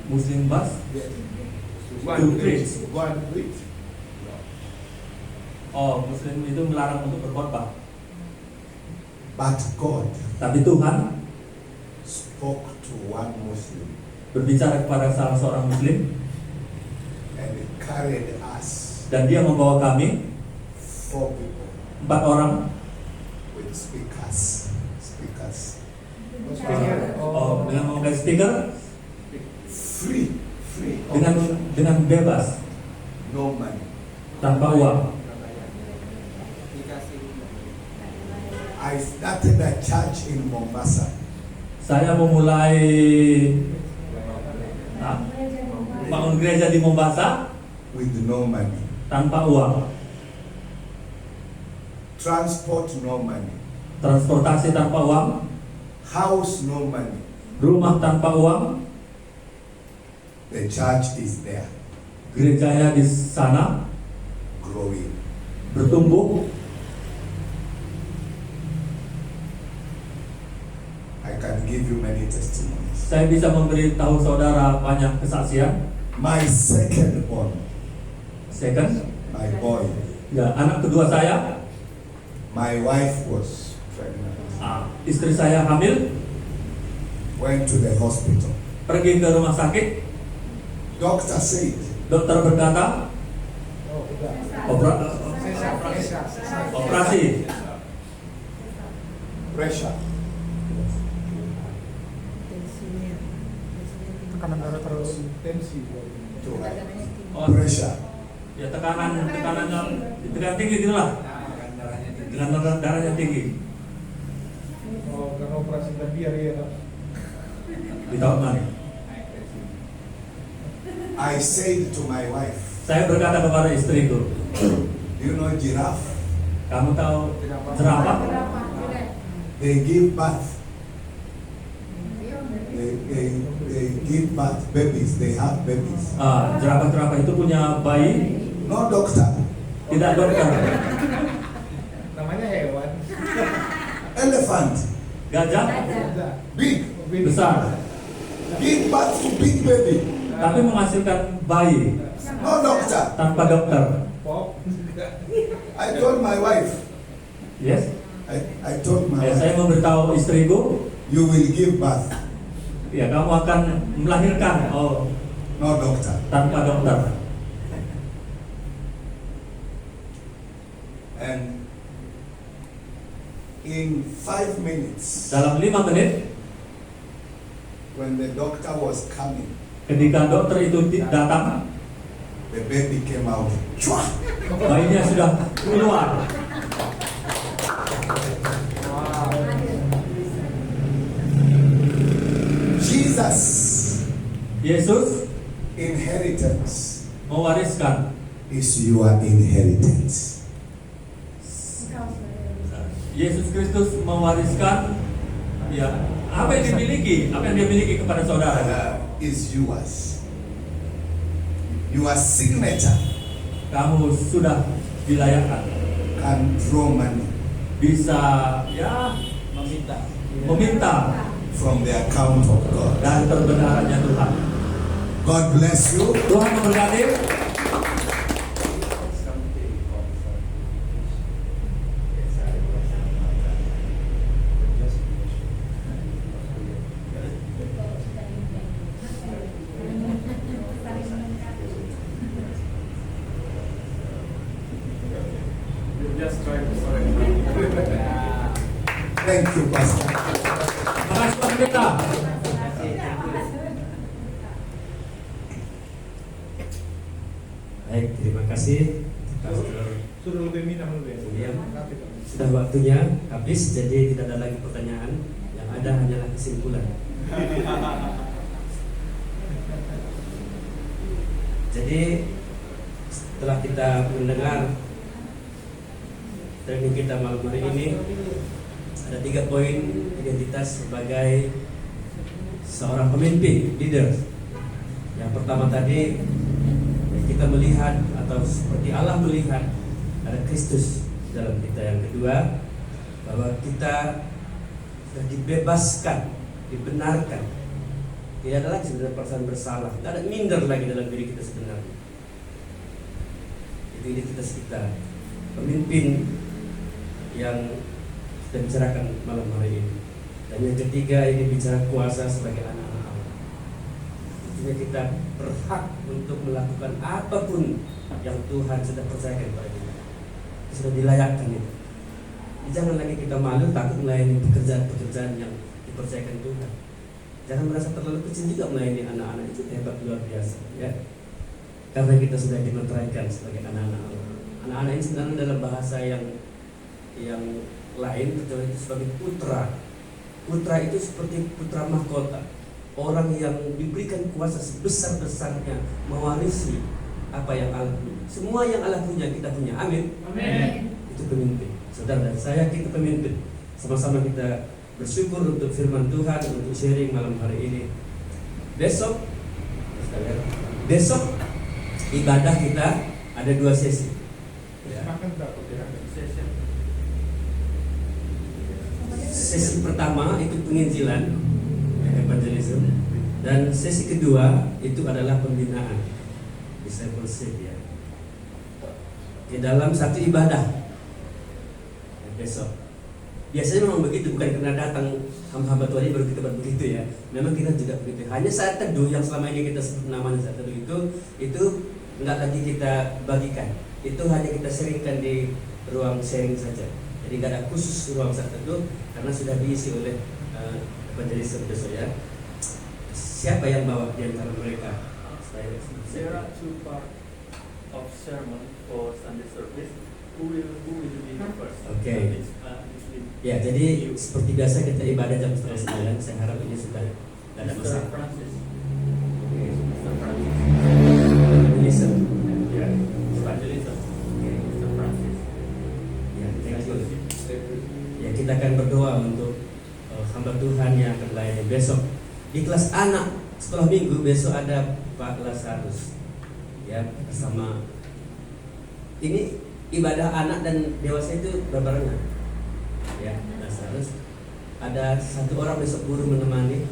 S4: Muslim bus.
S3: Go
S4: To preach.
S3: Go and preach.
S4: Oh, Muslim itu melarang untuk berkhotbah.
S3: But God
S4: Tapi Tuhan
S3: spoke to one Muslim
S4: berbicara kepada salah seorang Muslim,
S3: and he carried us,
S4: dan dia membawa kami
S3: 4 people,
S4: 4 orang
S3: with speakers.
S4: dengan memakai speaker,
S3: Free.
S4: dengan bebas,
S3: No money.
S4: tanpa uang.
S3: I started a church in Mombasa.
S4: Saya memulai bangun gereja di Mombasa
S3: With no money.
S4: tanpa uang,
S3: Transport, no money.
S4: transportasi tanpa uang,
S3: House, no money.
S4: rumah tanpa uang,
S3: The church is there,
S4: gerejanya di sana
S3: growing.
S4: bertumbuh.
S3: I can give you many testimonies.
S4: Saya bisa memberitahu saudara banyak kesaksian.
S3: My second born,
S4: Second,
S3: my boy,
S4: ya, anak kedua saya,
S3: my wife was pregnant.
S4: istri saya hamil,
S3: Went to the hospital.
S4: pergi ke rumah sakit.
S3: Doctor said,
S4: Dokter berkata, operasi.
S3: pressure.
S7: Tekanan darah terlalu tensi.
S3: Too high.
S4: Oh,
S3: Pressure.
S4: ya tekanannya tinggi gitulah. Dengan darahnya tinggi.
S7: Oh, karena operasi dan biar ya.
S4: without money.
S3: I said to my wife,
S4: Saya berkata kepada istriku,
S3: do you know giraffe?
S4: kamu tahu jerapah?
S3: They give birth. They give birth babies. They have babies.
S4: Jerapah-jerapah itu punya bayi,
S3: No doctor.
S4: tidak dokter.
S7: Namanya hewan.
S3: Elephant.
S4: Gajah
S3: Big.
S4: besar,
S3: Give birth to big baby.
S4: tapi menghasilkan bayi
S3: No doctor.
S4: tanpa dokter.
S7: Pop.
S3: I told my wife.
S4: Yes.
S3: I told my
S4: Ya, saya
S3: wife,
S4: memberitahu istriku,
S3: you will give birth.
S4: ya kamu akan melahirkan,
S3: No doctor.
S4: tanpa dokter.
S3: And in 5 minutes,
S4: Dalam 5 menit,
S3: when the doctor was coming,
S4: ketika dokter itu datang,
S3: the baby came out. Chua!
S4: bayinya sudah keluar.
S3: Jesus,
S4: Yesus
S3: inheritance
S4: mewariskan.
S3: is your inheritance.
S4: Yesus Kristus mewariskan, ya, apa yang dimiliki, apa yang dia miliki kepada saudara.
S3: Is yours. Your signature
S4: Kamu sudah dilayakkan,
S3: can draw money
S4: bisa ya meminta
S3: from the account of God.
S4: dan terbenarnya Tuhan.
S3: God bless you.
S4: Tuhan memberkati.
S5: Just try to sorry.
S3: Thank you, Pastor.
S4: Makasih Pak Pendeta.
S1: Baik, terima kasih Pastor
S7: Suruh lebih minum lebih.
S1: William.
S7: Tapi, Pak.
S1: Sudah waktunya habis, jadi tidak ada lagi pertanyaan. Yang ada hanyalah kesimpulan. Jadi setelah kita mendengar training kita malam hari ini, ada 3 poin identitas sebagai seorang pemimpin, leader. Yang pertama tadi, kita melihat atau seperti Allah melihat ada Kristus dalam kita. Yang kedua, bahwa kita sudah dibebaskan, dibenarkan. Tidak ada lagi sebenarnya perasaan bersalah, tidak ada minder lagi dalam diri kita sebenarnya. Itu identitas kita, pemimpin yang kita bicarakan malam hari ini. Dan yang ketiga, ini bicara kuasa sebagai anak-anak Allah. Artinya kita berhak untuk melakukan apapun yang Tuhan sudah percayakan kepada kita. Kita sudah dilayakkan itu. Jangan lagi kita malu takut melayani pekerjaan-pekerjaan yang dipercayakan Tuhan. Jangan merasa terlalu kecil juga melayani anak-anak, itu hebat luar biasa, ya. Karena kita sudah dimeteraikan sebagai anak-anak Allah. Anak-anak ini sebenarnya dalam bahasa yang lain kecuali itu sebagai putra. Putra itu seperti putra mahkota, orang yang diberikan kuasa sebesar-besarnya mewarisi apa yang Allah punya. Semua yang Allah punya kita punya. Amin.
S2: Amin.
S1: Itu pemimpin. Saudara dan saya, kita pemimpin. Sama-sama kita bersyukur untuk firman Tuhan, untuk sharing malam hari ini. Besok ibadah kita ada 2 sesi. Ya.
S7: Makan dapat ya.
S1: Sesi pertama itu penginjilan, evangelism, dan sesi kedua itu adalah pembinaan, discipleship, ya. Di dalam satu ibadah besok. Biasanya memang begitu, bukan karena datang hamba-hamba Tuhan ini baru kita buat begitu, ya. Memang kita juga begitu. Hanya saat teduh yang selama ini kita sebut namanya saat teduh itu enggak lagi kita bagikan. Itu hanya kita sharingkan di ruang sharing saja. Jadi enggak ada khusus ruang saat teduh karena sudah diisi oleh evangelism besok, ya. Siapa yang bawa di antara mereka?
S5: There are 2 parts of sermon for Sunday service. Who will be the first?
S1: Okay. Ya, jadi seperti biasa kita ibadah jam 8:30. Saya harap ini sudah Tidak ada
S5: Mr.
S1: masalah.
S5: Francis.
S1: Oke.
S5: Mr. Francis.
S1: Listen.
S5: Ya, evangelism. Mr. Francis.
S1: Ya, thank you. Ya, kita akan berdoa untuk hamba Tuhan yang akan melayani besok di kelas anak sekolah minggu. Besok ada Pak Lazarus ya, bersama ini ibadah anak dan dewasa itu berbarengan ya. Lazarus ada satu orang besok guru menemani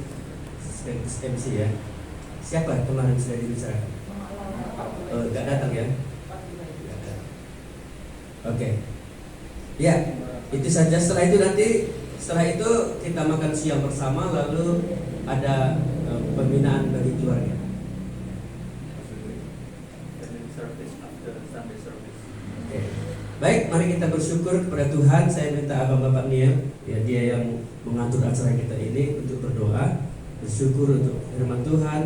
S1: sekaligus MC ya. Siapa kemarin sudah dibicarakan? Gak datang ya? Gak datang. Oke. Ya, itu saja. Setelah itu kita makan siang bersama, lalu ada pembinaan bagi keluarga.
S5: And then service after Sunday service.
S1: Oke. Baik, mari kita bersyukur kepada Tuhan. Saya minta Abang Bapak Neil, ya, dia yang mengatur acara kita ini, untuk berdoa, bersyukur untuk firman Tuhan,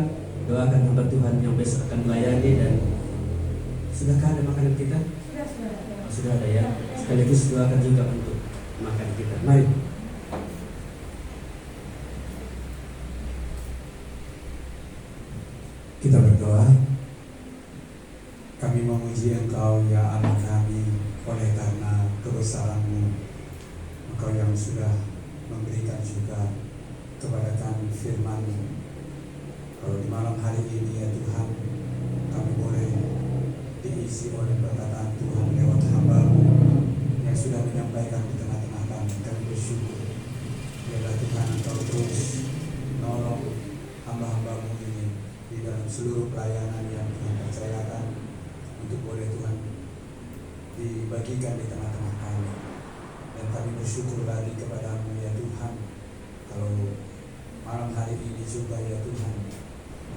S1: doakan hamba Tuhan yang besok akan melayani. Dan sudahkah ada makanan kita? Oh, sudah ada ya. Sekaligus doakan juga untuk makan kita. Mari.
S9: Kita berdoa. Kami memuji Engkau ya Allah kami, oleh karena kebesaran-Mu, Engkau yang sudah memberikan juga kepada kami firman-Mu. Kalau di malam hari ini ya Tuhan, kami boleh diisi oleh perkataan Tuhan lewat hamba-Mu yang sudah menyampaikan di tengah-tengah kami. Kami bersyukur. Biarlah Tuhan Engkau terus menolong hamba-hamba-Mu ini di dalam seluruh pelayanan yang Tuhan percayakan untuk boleh Tuhan dibagikan di tengah-tengah kami. Dan kami bersyukur lagi kepada-Mu ya Tuhan, kalau malam hari ini juga ya Tuhan,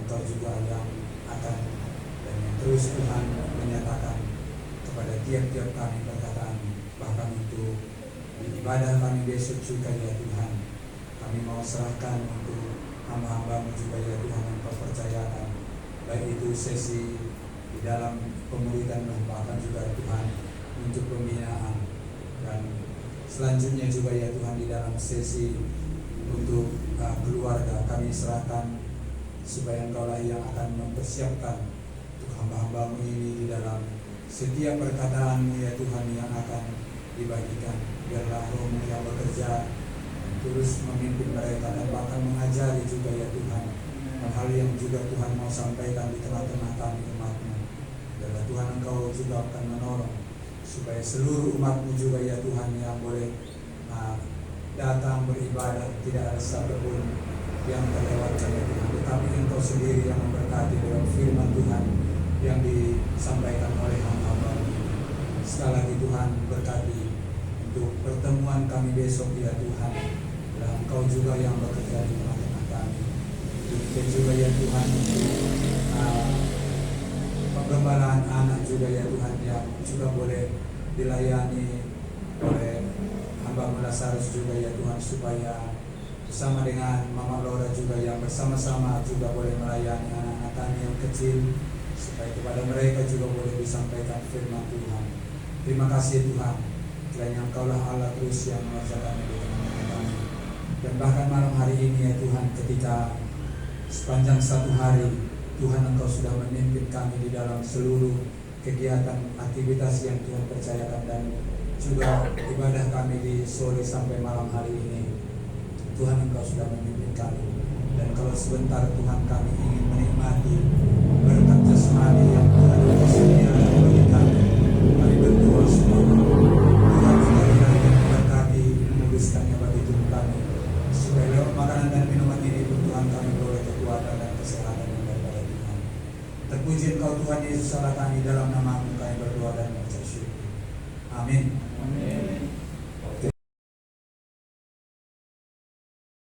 S9: Engkau juga yang akan dan yang terus Tuhan menyatakan kepada tiap-tiap kami perkataan, bahkan untuk ibadah kami besok juga ya Tuhan. Kami mau serahkan untuk hamba-hamba-Mu juga ya Tuhan yang Kau percayakan, baik itu sesi di dalam pemuridan dan bahkan juga Tuhan untuk pembinaan, dan selanjutnya juga ya Tuhan di dalam sesi untuk keluarga. Kami serahkan supaya Engkau lah yang akan mempersiapkan untuk hamba-hamba-Mu ini di dalam setiap perkataan-Mu ya Tuhan yang akan dibagikan. Biarlah Roh-Mu yang bekerja terus memimpin mereka dan bahkan mengajari juga ya Tuhan hal-hal yang juga Tuhan mau sampaikan di tengah-tengah kami umat-Mu. Biarlah Tuhan Engkau juga akan menolong supaya seluruh umat-Mu juga ya Tuhan yang boleh datang beribadah, tidak ada satupun yang terlewatkan ya Tuhan, tetapi Engkau sendiri yang memberkati dalam firman Tuhan yang disampaikan oleh hamba-Mu. Sekali lagi Tuhan berkati untuk pertemuan kami besok ya Tuhan, dan Engkau juga yang bekerja di tengah-tengah kami. Dan juga ya Tuhan untuk penggembalaan anak juga ya Tuhan, yang juga boleh dilayani oleh hamba-Mu Lazarus juga ya Tuhan, supaya bersama dengan Mama Laura juga yang bersama-sama juga boleh melayani anak-anak kami yang kecil, supaya kepada mereka juga boleh disampaikan firman Tuhan. Terima kasih Tuhan, kiranya Engkau-lah Allah terus yang mengerjakan di tengah-tengah kami. Dan bahkan malam hari ini ya Tuhan, ketika sepanjang satu hari Tuhan Engkau sudah memimpin kami di dalam seluruh kegiatan aktivitas yang Tuhan percayakan, dan juga ibadah kami di sore sampai malam hari ini. Tuhan Engkau sudah memimpin kami, dan kalau sebentar Tuhan kami ingin menikmati berkat jasmani yang Tuhan Engkau sediakan bagi kami, kami berdoa semua Tuhan sudah kiranya memberkati, menguduskannya bagi tubuh kami, supaya lewat makanan dan minuman ini pun Tuhan kami beroleh kekuatan dan kesehatan yang daripada Tuhan. Terpuji Engkau Tuhan Yesus Allah kami, dalam nama-Mu